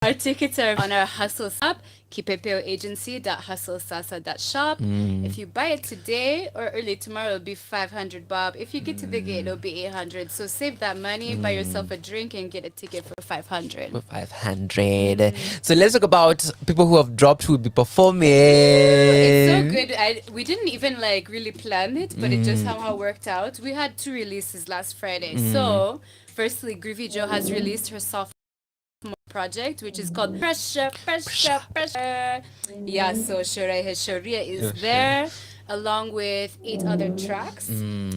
our tickets are on our Hustle app, kipepeo.agency.hustlesasa.shop. If you buy it today or early tomorrow, it'll be 500 bob. If you get to the gate, it'll be 800. So save that money, buy yourself a drink, and get a ticket for 500. For 500. So let's talk about people who have dropped who will be performing. It's so good. We didn't even really plan it, but it just somehow worked out. We had 2 releases last Friday. So firstly, Groovy Joe has released her sophomore project, which is called Pressure. Yeah, so Sherehe Sheria is there along with 8 other tracks.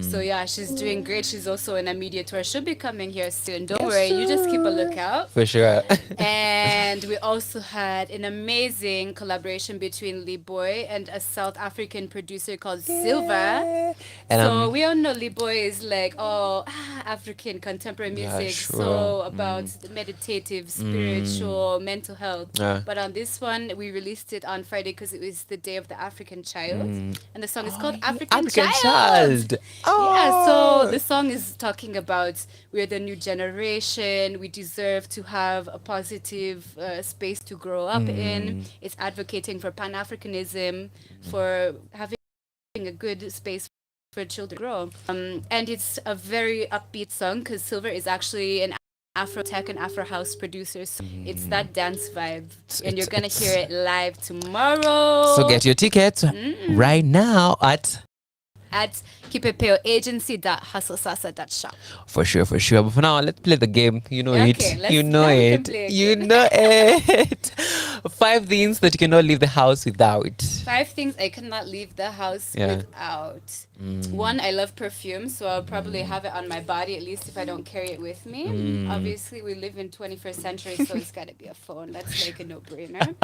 So yeah, she's doing great. She's also in a media tour. She'll be coming here soon. Don't worry, you just keep a lookout. For sure. And we also had an amazing collaboration between Lee Boy and a South African producer called Silva. And so we all know Lee Boy is African contemporary music, so about meditative, spiritual, mental health. But on this one, we released it on Friday because it was the Day of the African Child. And the song is called African Child. Yeah, so the song is talking about we're the new generation. We deserve to have a positive space to grow up in. It's advocating for Pan-Africanism, for having a good space for children to grow. And it's a very upbeat song because Silver is actually an Afro tech and Afro house producer. So it's that dance vibe. And you're going to hear it live tomorrow. So get your tickets right now at kipepeoagency.hustlesasa.shop. For sure. But for now, let's play the game. You know it. 5 things that you cannot leave the house without. 5 things I cannot leave the house without. 1, I love perfume, so I'll probably have it on my body, at least if I don't carry it with me. Obviously, we live in 21st century, so it's got to be a phone. That's a no-brainer.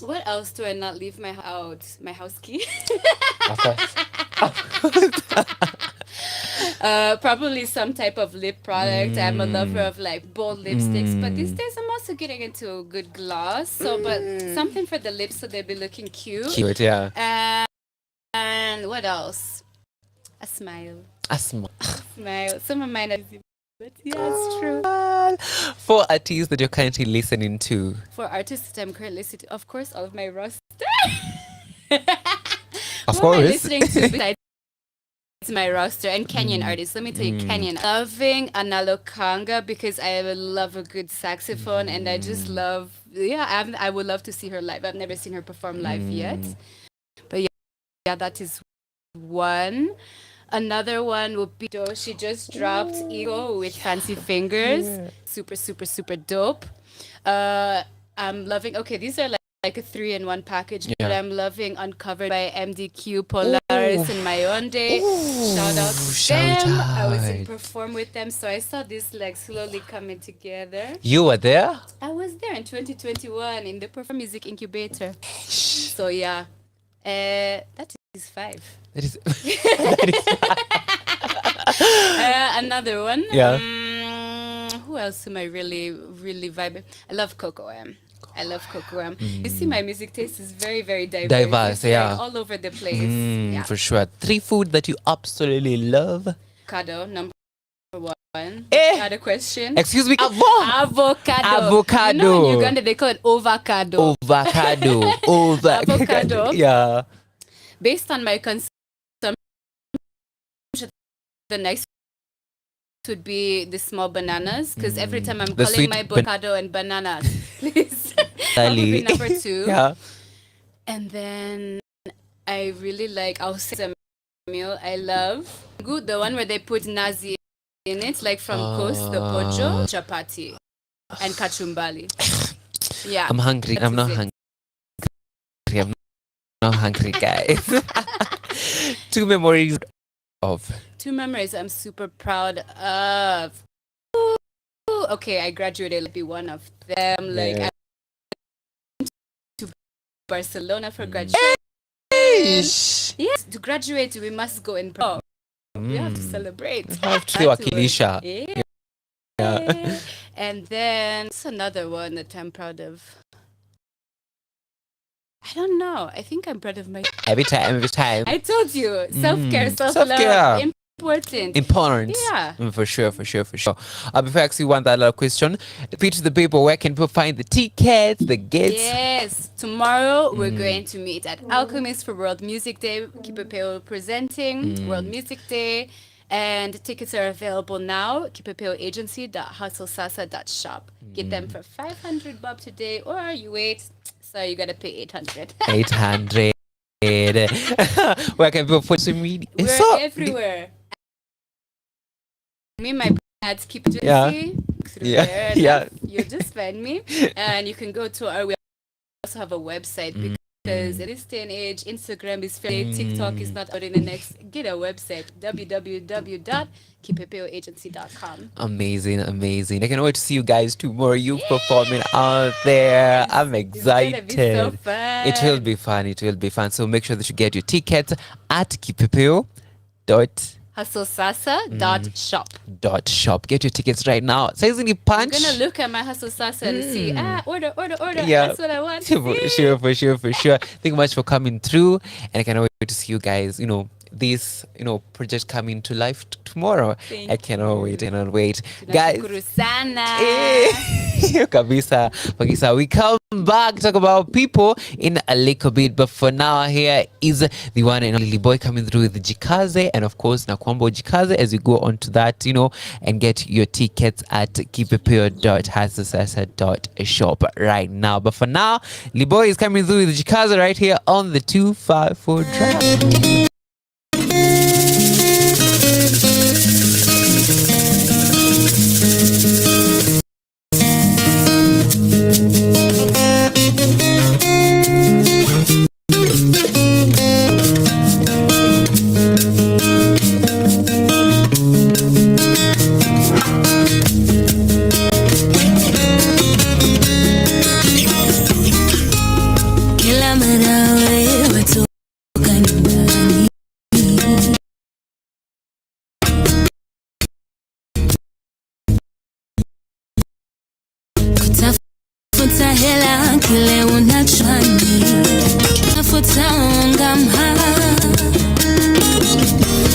What else do I not leave my house? My house key. Probably some type of lip product. I'm a lover of bold lipsticks, but these days I'm also getting into good gloss. So, but something for the lips so they'll be looking cute. Cute, yeah. And what else? A smile. Smile. Some of mine are busy, but yeah, it's true. 4 artists that you're currently listening to. 4 artists that I'm currently listening to. Of course, all of my roster. Of Who am I course. listening to besides my roster and Kenyan artists? Let me tell you, Kenyan. Loving Analo Kanga because I love a good saxophone and I just love. Yeah, I would love to see her live. I've never seen her perform live yet, but yeah, that is one. Another one would be she just dropped Ego with Fancy Fingers. Super, super, super dope. I'm loving. Okay, these are like a 3-in-1 package, but I'm loving Uncovered by MDQ, Polaris, and Mayonde. Shout out to them. I was in perform with them, so I saw this slowly coming together. You were there? I was there in 2021 in the Perform Music Incubator. So yeah, that is 5. That is another one. Yeah. Who else am I really, really vibing? I love Coco M. You see, my music taste is very, very diverse. It's all over the place. For sure. 3 food that you absolutely love. Kado, number 1. one. Eh. Had a question. Excuse me. Avocado. Avocado. You know in Uganda they call it avocado. Avocado. Avocado. Yeah. Based on my consumption, the next would be the small bananas, because every time I'm The calling sweet my avocado and bananas, please. That would Dali. be number 2. Yeah. And then I really like, I'll say a meal I love. Good, the one where they put nazi in it, like from Coast, the pocho, chapati, and kachumbali. Yeah. I'm hungry. that I'm is not it. hungry. I'm not hungry, guys. 2 memories of. 2 memories I'm super proud of. Ooh, okay, I graduated. Let be one of them. Like Yeah. I went to Barcelona for graduation. Yes, to graduate we must go in pro. We have to celebrate. Have to That wakilisha. was- Yeah. Yeah. And then it's another one that I'm proud of. I don't know. I think I'm proud of my. Every time. I told you, self-care, self-love, Self-care. important. Important. Yeah. For sure. Before I ask you one that other question, repeat to the people, where can people find the tickets, the gates? Yes, tomorrow we're going to meet at Alchemist for World Music Day. Kipepeo presenting World Music Day, and tickets are available now. kipepeoagency.hustlesasa.shop. Get them for 500 bob today, or you wait, so you gotta pay 800. 800. Where can people put some media? We're everywhere. Me, my ads keep agency Yeah. through Yeah. there. Yeah. You just find me, and you can go to our. We also have a website because in this day and age, Instagram is fairly, TikTok is not out in the next. Get a website, www.kipepeoagency.com. Amazing. I can wait to see you guys tomorrow. You performing out there. I'm excited. It's gonna be so fun. It will be fun. So make sure that you get your tickets at hustlesasa.shop. Get your tickets right now. Says in the I'm punch. gonna look at my Hustle Sasa and see, order. Yeah. That's what I want to For see. sure. Thank you much for coming through, and I cannot wait to see you guys. This project coming to life tomorrow. I cannot wait. Guys. Tunashukuru sana. Kabisa. We come back, talk about people in a little bit, but for now, here is the one and only boy coming through with Jikaze, and of course Nakwambo Jikaze, as we go on to that, and get your tickets at kipepeo.hustlesasa.shop right now. But for now, Liboy is coming through with Jikaze right here on the 254 Drive. Kila mara wewe toka nyumbani, kutafuta hela kile unachani, tafuta unga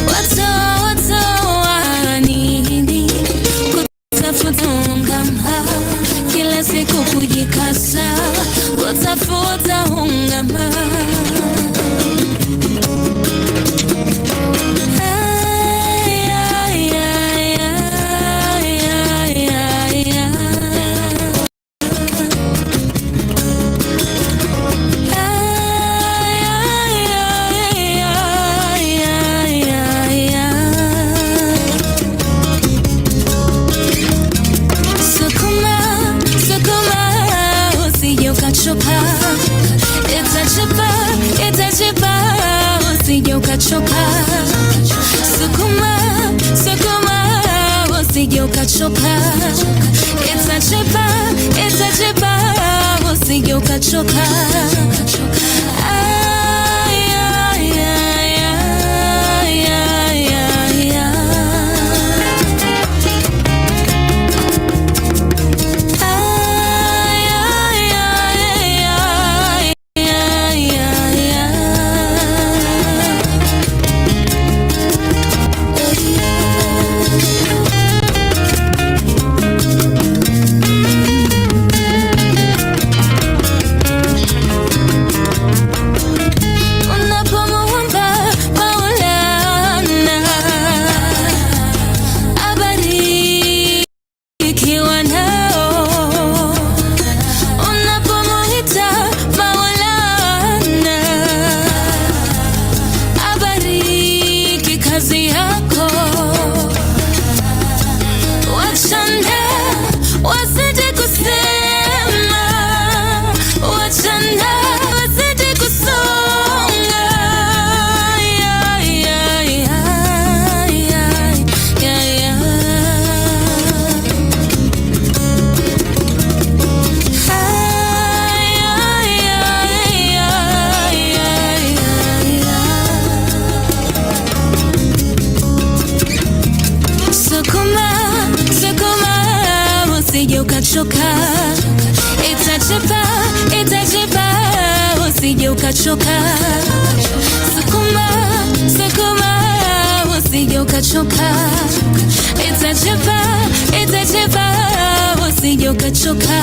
watoa nini, kutafuta unga kila siku kujikasa, kutafuta unga ukachoka, sukuma usije ukachoka, itachipa usije ukachoka. ukachoka. Itachipa, usije ukachoka. Sukuma, usije ukachoka. Itachipa, usije ukachoka.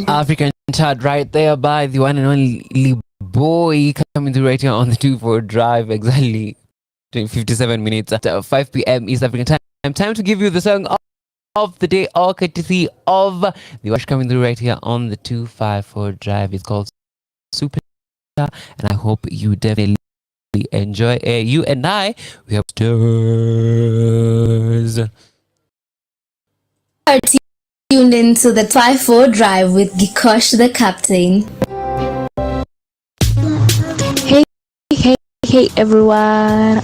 African chart right there by the one and only boy coming through right here on the 2-4 drive. Exactly 57 minutes at 5 p.m. East African time. Time to give you the song of the day, all courtesy of the watch coming through right here on the 254 Drive. It's called Superstar, and I hope you definitely enjoy. You and I, we have stars. Are tuned into the 254 Drive with Gikosh the Captain. Hey everyone,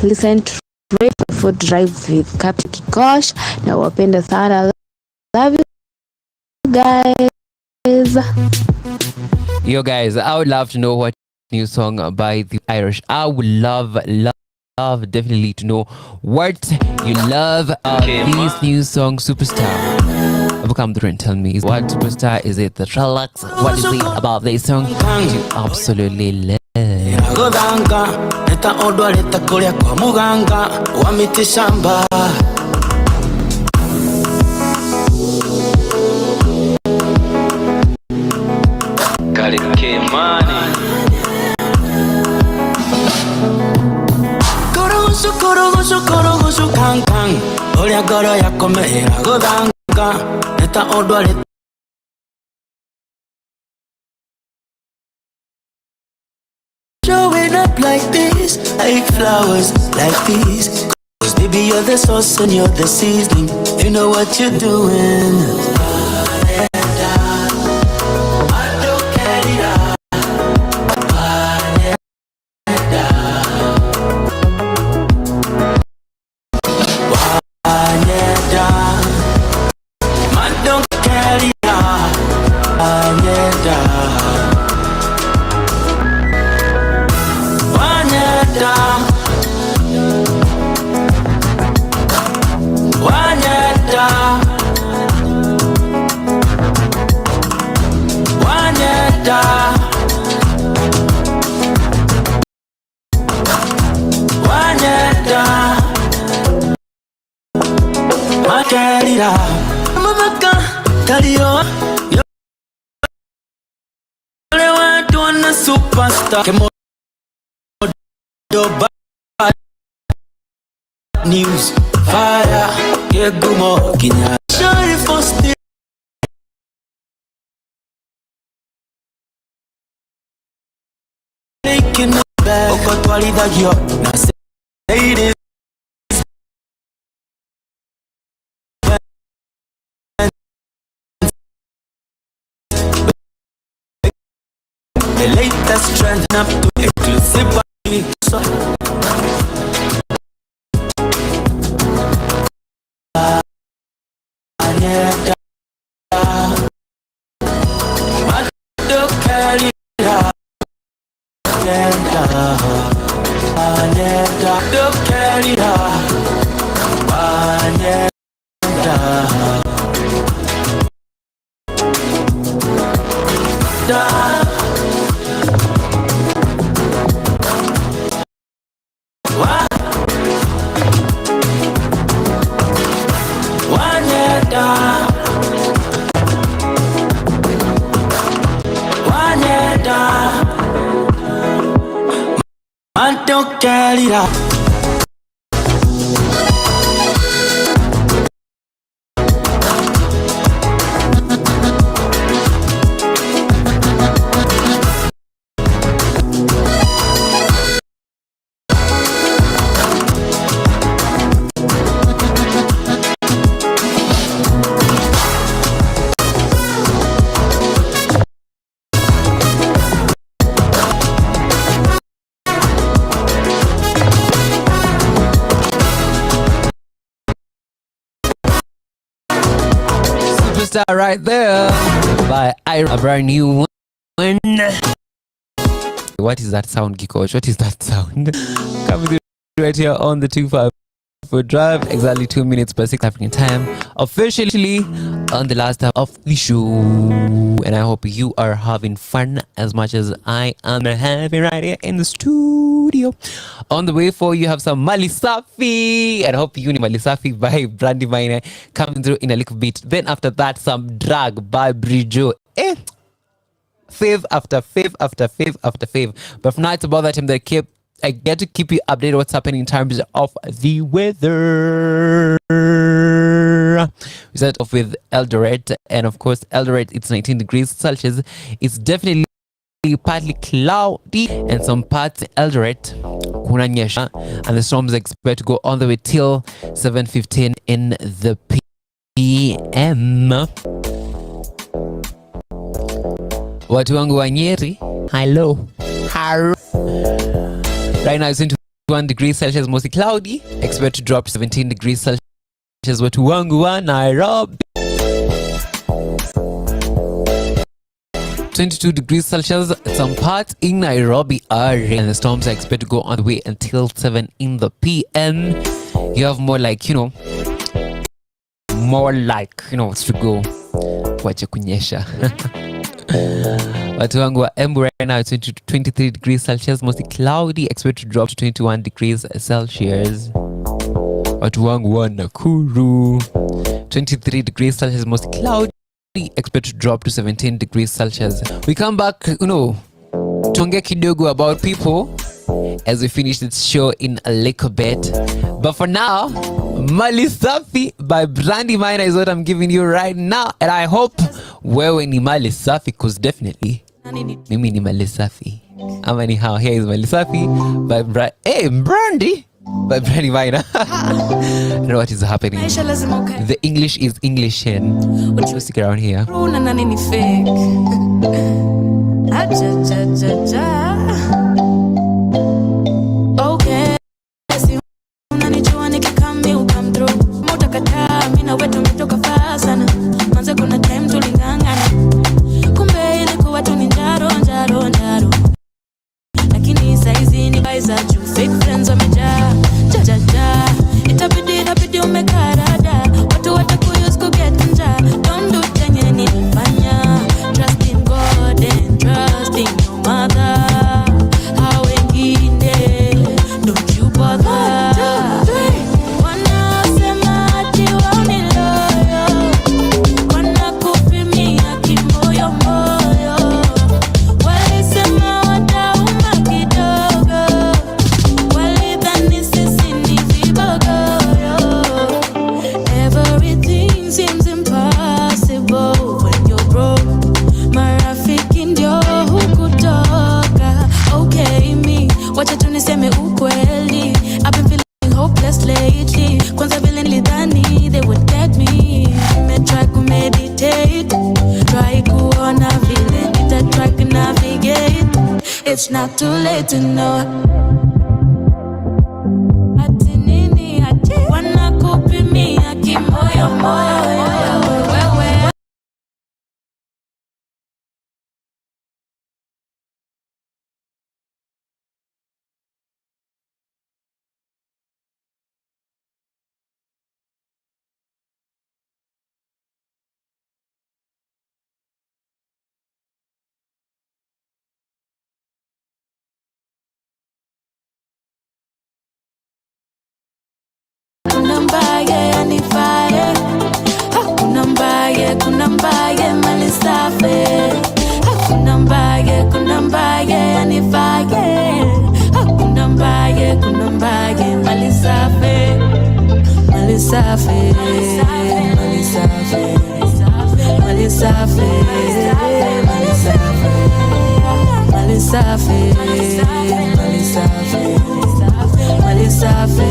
listen to 254 Drive with Captain Gikosh. Nawapenda sana, love you guys. Yo guys, I would love to know what new song by the Irish. I would love definitely to know what you love this new song, Superstar. Come through and tell me, what Superstar is it? The Trelax? What is it about this song you absolutely love? Korogosu kankan, oria goro yakomera godanga, eta odwale. Showing up like this, like flowers, like these. 'Cause baby you're the sauce and you're the seasoning. You know what you're doing. Superstar, bad news, fire, yeah, gumo, kinya. Sorry for still making it back. Okotwali da yo, na say it is. The latest trend up to exclusivity. Man, don't get it out. Superstar right there by Ira, a brand new one. What is that sound, Gikosh? What is that sound? Coming through right here on the 254 Drive, exactly 2 minutes per 6 African time, officially on the last half of the show. And I hope you are having fun as much as I am having right here in the studio. On the way for you have some Mali Safi, and I hope you need Mali Safi by Brandy Miner coming through in a little bit. Then after that, some Drag by Bridjo. Fave after fave after fave after fave. But for now, it's about that time that I keep I get to keep you updated what's happening in terms of the weather. We start off with Eldoret, and of course Eldoret, it's 19 degrees Celsius. It's definitely partly cloudy, and some parts Eldoret kunanyesha, and the storms expect to go all the way till 7:15 in the PM. Watu wangu wa Nyeri, hello. Right now it's 21 degrees Celsius, mostly cloudy. Expect to drop to 17 degrees Celsius. Watu wangu wa Nairobi, 22 degrees Celsius. Some parts in Nairobi are rain, and the storms are expected to go on the way until 7 in the PM. You have more like, you know, to go. Wacha kunyesha. Watu wangu wa Embu, right now it's 23 degrees Celsius, mostly cloudy. Expect to drop to 21 degrees Celsius. Watu wangu wa Nakuru, 23 degrees Celsius, mostly cloudy. Expect to drop to 17 degrees Celsius. We come back, tuongea kidogo about people as we finish this show in a little bit. But for now, Mali Safi by Brandy Minor is what I'm giving you right now. And I hope wewe ni Mali Safi, because definitely mimi ni Mali Safi. Anyhow, here is Mali Safi by Brandy by Brandy Minor. I don't know what is happening. The English is English, and we'll stick around here. Okay, unanijua nikikami ukam through. Mutakataa, mina wetu metoka faa sana. Manze kuna time tulingangana. Kumbe ilikuwa tu ni njaro. Lakini saizi ni baiza juu. Fake friends wamejaa. Itabidi umekarada. Watu watakuyus kuget nja. Don't do chenye nilifanya. Trust in God and trust in your mother. Don't you bother. Wanasema ati wao ni loyo, wanakupimia kimoyo moyo. Walisema watauma kidogo, walidhani sisi ni vibogoyo. Everything seems impossible when you're broke. Marafiki ndio hukutoka. Okay, me, wacha tu niseme ukweli. I've been feeling hopeless lately. Kwanza vile nilidhani they would get me. Try to meditate, try kuona vile nita try to navigate. It's not too late to know. Ati nini ati wanakupimia kimoyo moyo. Kuna mbaye mali safi. Kuna mbaye anifaye. Kuna mbaye mali safi. Mali safi. Mali safi. Mali safi. Mali safi. Mali safi. Mali safi. Mali safi. Mali safi.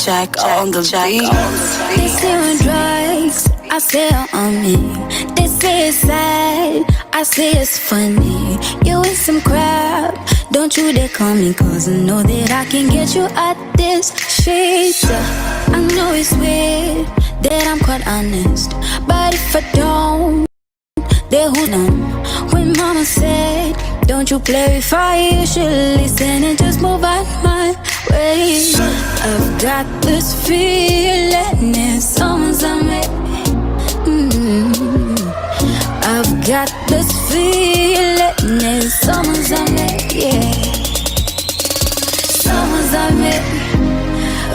Jack on the beat. They say on drugs, I say on me. They say it's sad, I say it's funny. You with some crap, don't you dare call me, cause I know that I can get you out this shit. I know it's weird that I'm quite honest, but if I don't, they who know. When mama said, don't you play with fire, you should listen and just move out my way. I've got this feeling it's someone's on me. I've got this feeling it's someone's on me, yeah. Someone's on me.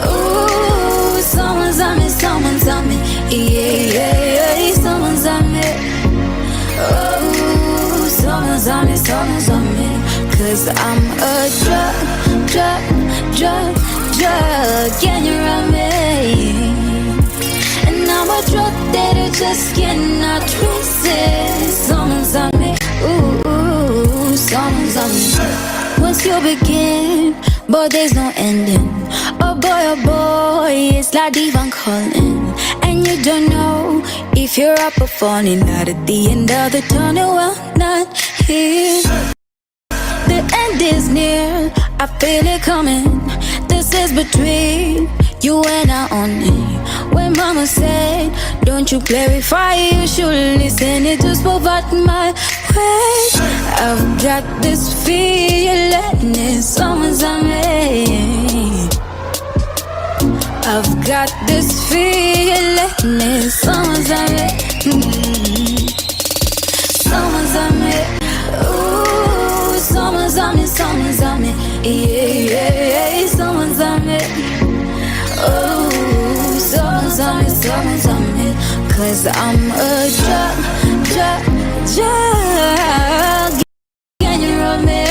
Ooh, someone's on me, someone's on me, yeah, yeah, yeah. Someone's on me. Oh, someone's on me, someone's on me. 'Cause I'm a drug, can you run me? And I'm a drug that I just cannot resist. Someone's on me, ooh, someone's on me. Once you begin, but there's no ending. Oh boy, it's like divine calling. And you don't know if you're up or falling out at the end of the tunnel. Well, not here. The end is near, I feel it coming. This is between you and I only. When mama said, don't you play with fire, you should listen, it just move out my way. I've got this feeling it's someone's on me. I've got this feeling it's someone's on me. Someone's on me. Ooh, someone's on me, someone's on me. Yeah, yeah, yeah, someone's on me. Oh, someone's on me, someone's on me. 'Cause I'm a drug, can you run me?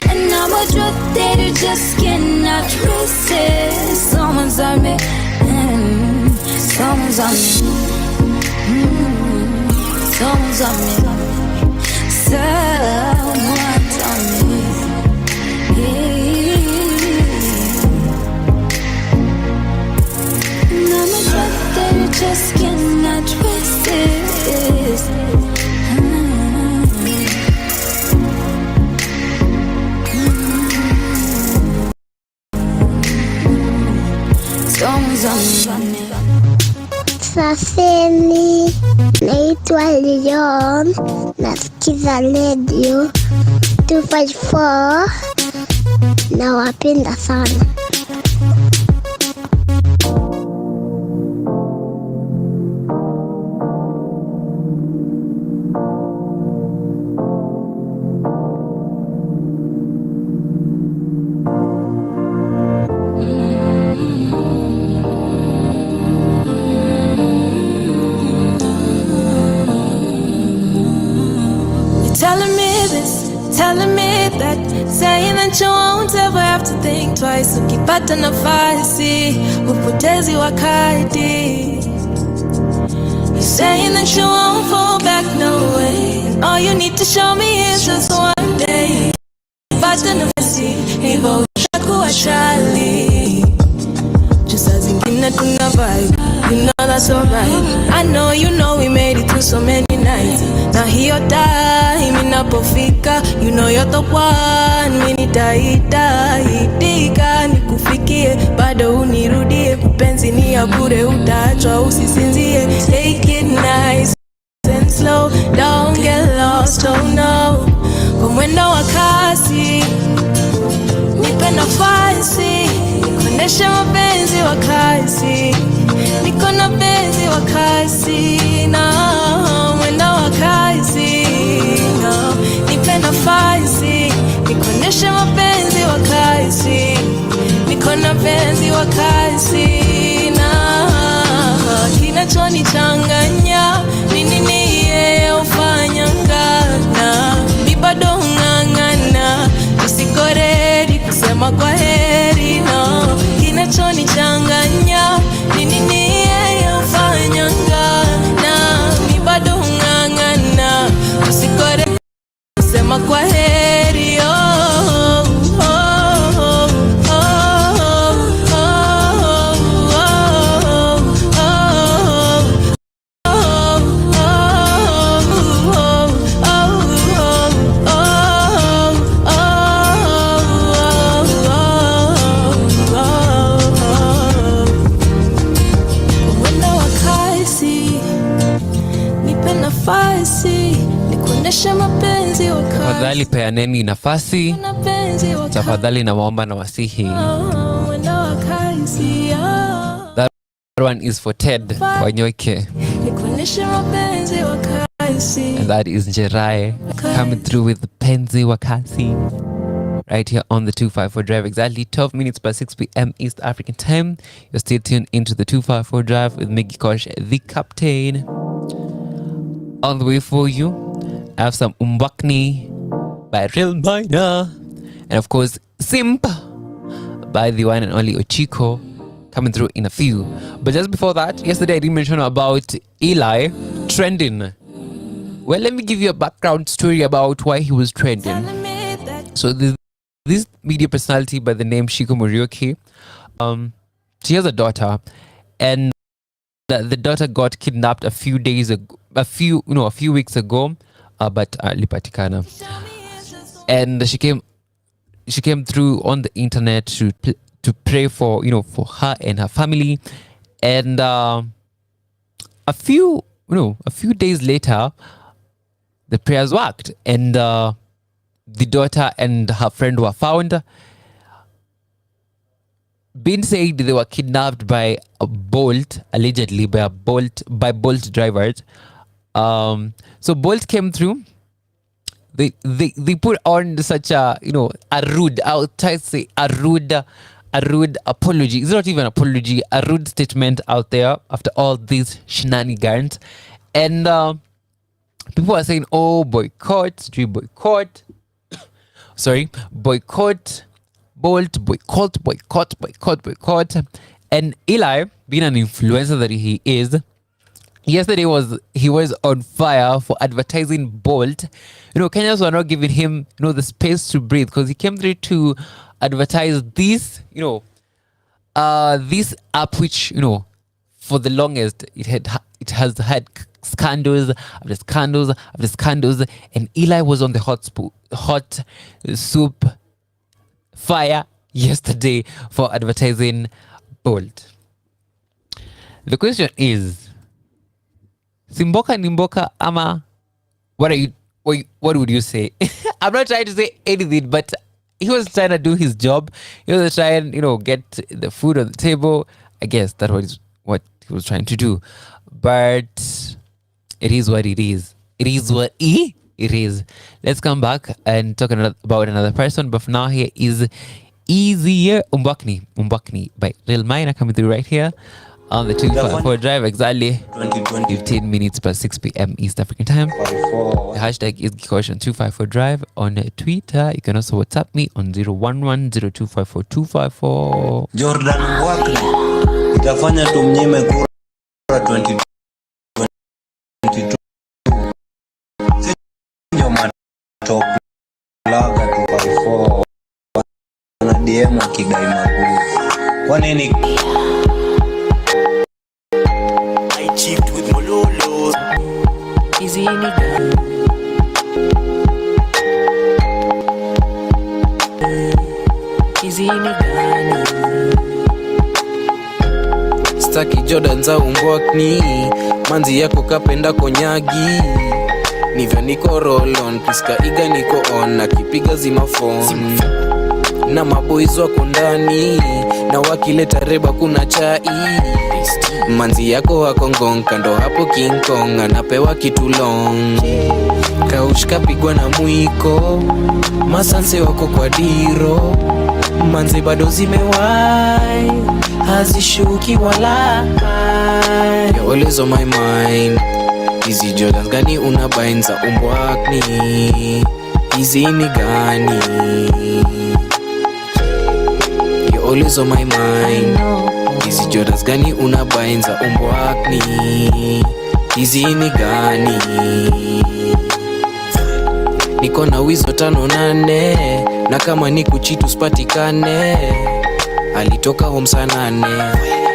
And I'm a drug that you just cannot resist. Someone's on me, someone's on me, someone's on me, someone's on me, yeah. And I'm a drug that you just cannot resist. Safeni, naitwa Leon, nasikiza radio 254, nawapenda sana. Telling me that, saying that you won't ever have to think twice. Ukipata nafasi upotezi wakati. You're saying that you won't fall back, no way. All you need to show me is just one day. Pata nafasi hivyo utakuwa chali. Just as zingine tuna vibe, you know that's alright. I know you know we made it through so many nights. Now hiyo time inapofika, you know you're the one. Mimi nitaitika nikufikie, bado unirudie. Kupenzi ni ya bure, utaachwa usisinzie. Take it nice and slow, don't get lost, oh no. Kwa mwendo wa kasi, nipe nafasi, nikoneshe mapenzi wa kasi. Niko na penzi wa kasi, na mwendo wa kasi, no. Nipe nafasi, nikoneshe mapenzi wa kasi. Niko na penzi wa kasi, na kinachonichanganya nini niye ufanya ngana. Mi bado ngangana, usiko ready kusema kwa heri, no. Kinachonichanganya nini niye ufanya ngana. Mi bado nikuoneshe mapenzi wakati. Tafadhali peaneni nafasi. Tafadhali nawaomba na wasihi. That one is for Ted Wanyoike. And that is Jerai coming through with Penzi Wakasi. Right here on the 254 Drive, exactly 12 minutes past 6 p.m. East African time. You're still tuned into the 254 Drive with Mickey Kosh, the captain. On the way for you, I have some Umbakni by Real Minor. And of course, Simp by the one and only Ochiko coming through in a few. But just before that, yesterday I did mention about Eli trending. Well, let me give you a background story about why he was trending. So this media personality by the name Shiko Morioki, she has a daughter, and the daughter got kidnapped a few weeks ago, but lipatikana, and she came through on the internet to pray for her and her family, and a few days later, the prayers worked, and the daughter and her friend were found. Being said they were kidnapped by a Bolt, allegedly by Bolt drivers. So Bolt came through. They put on such a rude, I'll try to say a rude apology. It's not even an apology, a rude statement out there after all these shenanigans. And people are saying, oh, boycott Bolt, boycott. And Eli, being an influencer that he is, yesterday he was on fire for advertising Bolt. Kenyans were not giving him the space to breathe, because he came through to advertise this this app, which for the longest it has had scandals after scandals, and Eli was on the hot soup fire yesterday for advertising Bolt. The question is, Simboka Nimboka ama, what would you say? I'm not trying to say anything, but he was trying to do his job. He was trying, get the food on the table. I guess that was what he was trying to do. But it is what it is. It is what it is. Let's come back and talk about another person. But for now, here is Easier Umbakni by Lil Minor coming through right here on the 254 Drive, exactly 15 minutes past 6 p.m. East African time. The hashtag is Gikosh254 Drive on Twitter. You can also WhatsApp me on 011-0254-254. Jordan Umbakni itafanya tumnyime kura 2022. Sinyo matop laga 254 na DM wakidai makuu. Kwa nini? I cheat with Mololo. Easy nigga. Easy nigga. Staki Jordan za Umbakni, manzi yako kapenda konyagi. Nivyo niko roll on, piska iga niko on, nakipiga zima phone. Na maboys wako ndani, na wakileta reba kuna chai. Manzi yako wako ngong, kando hapo King Kong, anapewa kitu long. Kaushka pigwa na mwiko, masanse wako kwa diro. Manzi bado zimewai, hazishuki wala. You're always on my mind. Hizi Jordans gani unabainza Umbakni? Hizi ni gani? You're always on my mind. Hizi Jordans gani unabainza Umbakni? Hizi ni gani? Niko na wizo 5-8, na kama ni kuchitu spatikane. Alitoka home saa 8,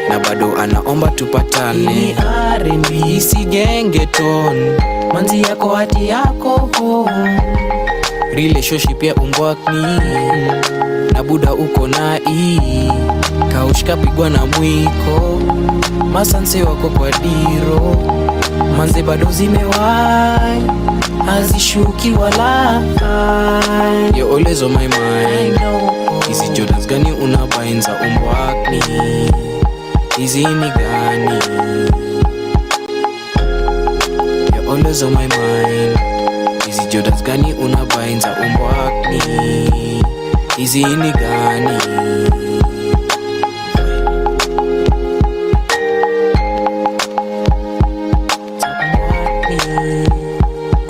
na bado anaomba tupatane. R&B isi gengeton, manzi yako hati yako relationship ya Umbakni, na buda uko nai. Kaushka pigwa na mwiko, masanse wako kwa diro. Manzi bado zimewai, azishuki wala. You're always on my mind. Hizi Jordans gani unabainza umbwakni? Hizi ni gani? You're always on my mind. Hizi Jordans gani unabainza umbwakni? Hizi ni gani?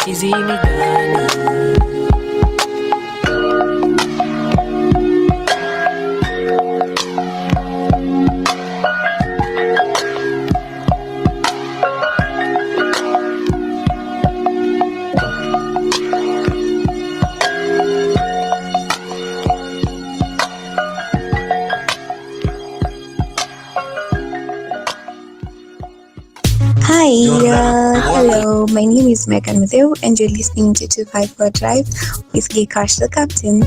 Hizi ni gani? Hi, hello. My name is Megan Matthew, and you're listening to 254 Drive with Gikosh the Captain.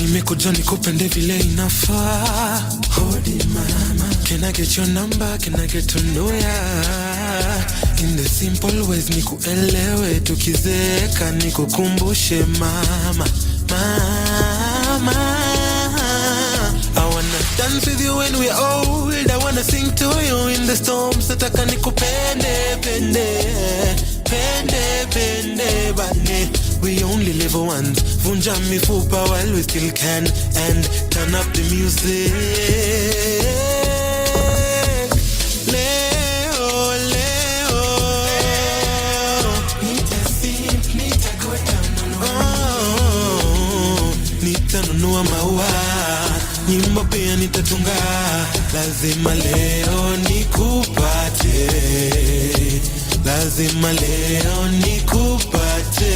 Nimekuja nikupende vile inafaa. Hodi mama, can I get your number, can I get to know ya? In the simple ways nikuelewe, tukizeeka nikukumbushe mama. Mama, I wanna dance with you when we're old. I wanna sing to you in the storms. Nataka nikupende, pende, pende, pende, bane. We only live once. Vunja mifupa while we still can, and turn up the music. Leo, leo, nitanunua maua, nyimbo pia nitatunga. Lazima leo nikupate, lazima leo nikupate.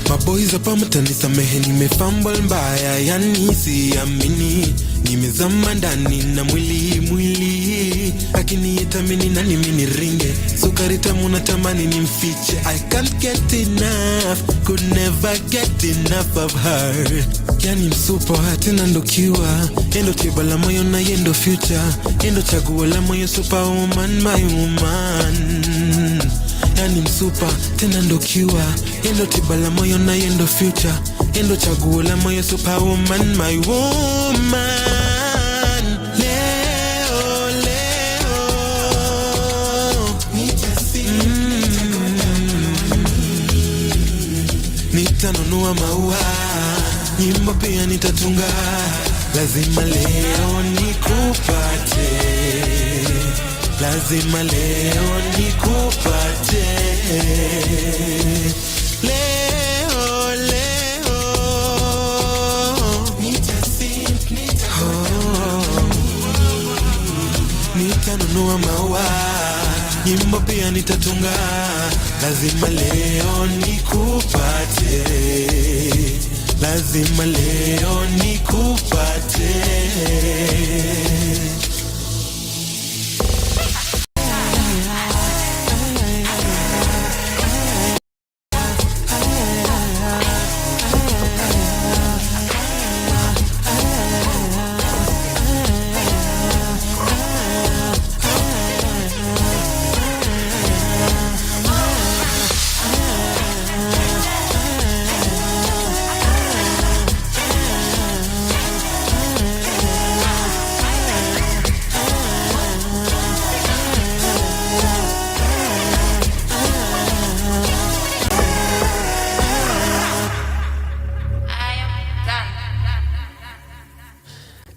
Maboys hapa mtanisamehe, nimefumble mbaya, yani siamini. Nimezama ndani na mwili, lakini itamini nani mini ringe. Sukari tamu natamani nimfiche. I can't get enough, could never get enough of her. Yani msupa tena ndo kiwa, endo tiba la moyo na yendo future, endo chaguo la moyo, superwoman, my woman. Yani msupa tena ndo kiwa, endo tiba la moyo na yendo future, endo chaguo la moyo, superwoman, my woman. Leo, leo, nitanunua maua, nyimbo pia nitatunga. Lazima leo nikupate, lazima leo nikupate. Leo, leo, nitanunua maua, nyimbo pia nitatunga. Lazima leo nikupate, lazima leo nikupate.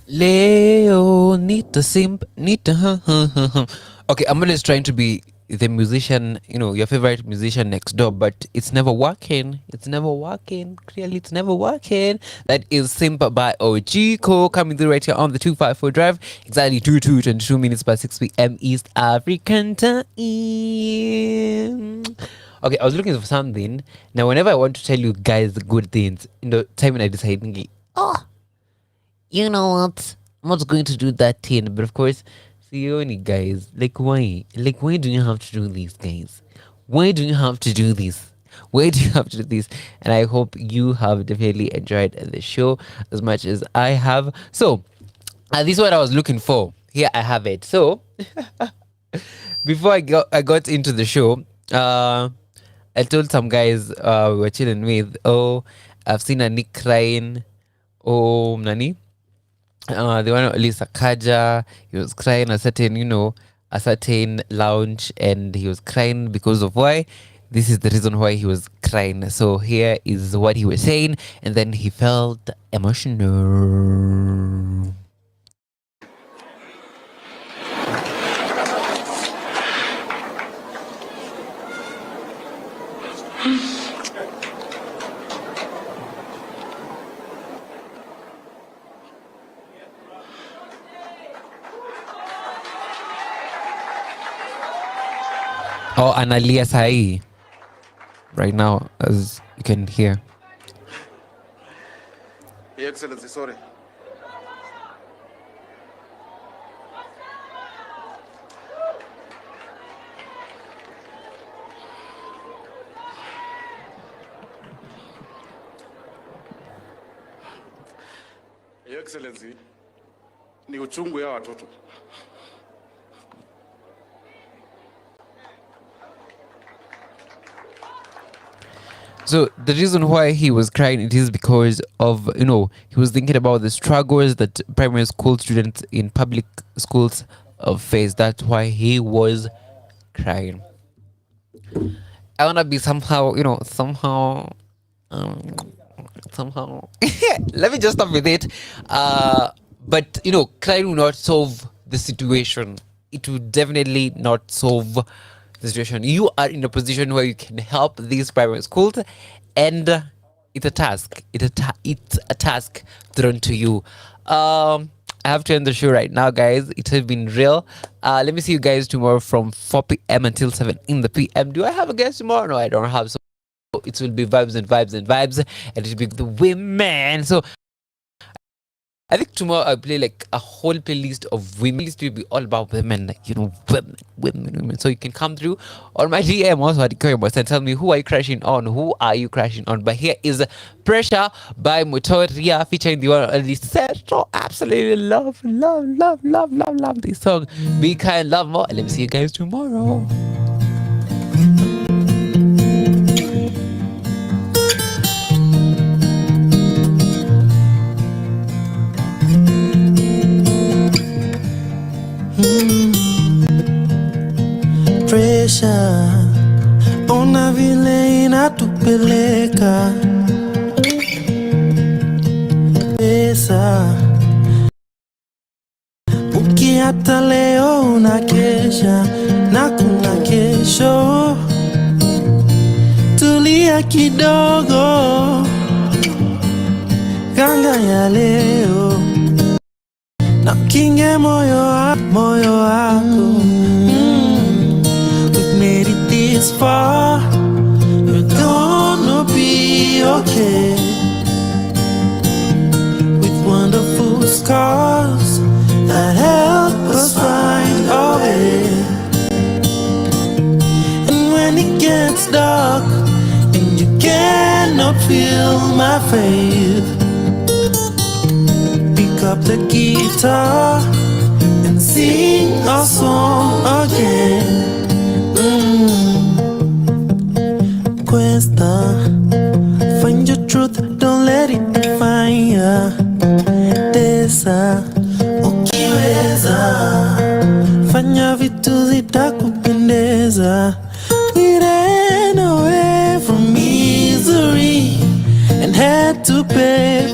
Leo, Nita Simp, Nita. Okay, I'm just trying to be the musician, your favorite musician next door, but it's never working. Clearly, it's never working. That is Simp by Ojiko, coming through right here on the 254 Drive. Exactly 22 minutes by 6 p.m. East African time. Okay, I was looking for something. Now, whenever I want to tell you guys good things, time when I decide, you know what? I'm not going to do that thing. But of course, see, guys, why? Why do you have to do these, guys? Why do you have to do this? Why do you have to do this? And I hope you have definitely enjoyed the show as much as I have. So, this is what I was looking for. Here I have it. So, before I got into the show, I told some guys we were chilling with, I've seen a Nick crying. Nani? The one Lisa Kaja, he was crying a certain lounge, and he was crying because of why. This is the reason why he was crying. So here is what he was saying, and then he felt emotional. Analia sahi right now, as you can hear. Your Excellency, sorry. Your Excellency, ni uchungu ya watoto. So the reason why he was crying, it is because of, he was thinking about the struggles that primary school students in public schools face. That's why he was crying. I want to be somehow. Let me just stop with it. But, crying will not solve the situation. It will definitely not solve the situation. You are in a position where you can help these private schools, and it's a task. It's a task thrown to you. I have to end the show right now, guys. It has been real. Let me see you guys tomorrow from 4 p.m. until 7 in the p.m. Do I have a guest tomorrow? No, I don't have. So it will be vibes and vibes and vibes, and it will be the women. So I think tomorrow I'll play a whole playlist of women. It will be all about women, women. So you can come through on my DM also at Koyobos and tell me who are you crashing on, But here is Pressure by Motoria featuring the one only Setro. Absolutely love this song. Be kind, love more, and let me see you guys tomorrow. Pressure, ona vile inatupeleka pesa, ukiata leo unakesha na kuna kesho. Tulia kidogo, ganga ya leo na kinge moyo wako. Made it this far, you're gonna be okay. With wonderful scars that help us find our way. And when it gets dark and you cannot feel my faith, pick up the guitar and sing our song again. Cuesta, find your truth, don't let it define ya. Tesa, ukiweza, fanya vitu zitakupendeza. We ran away from misery and had to pay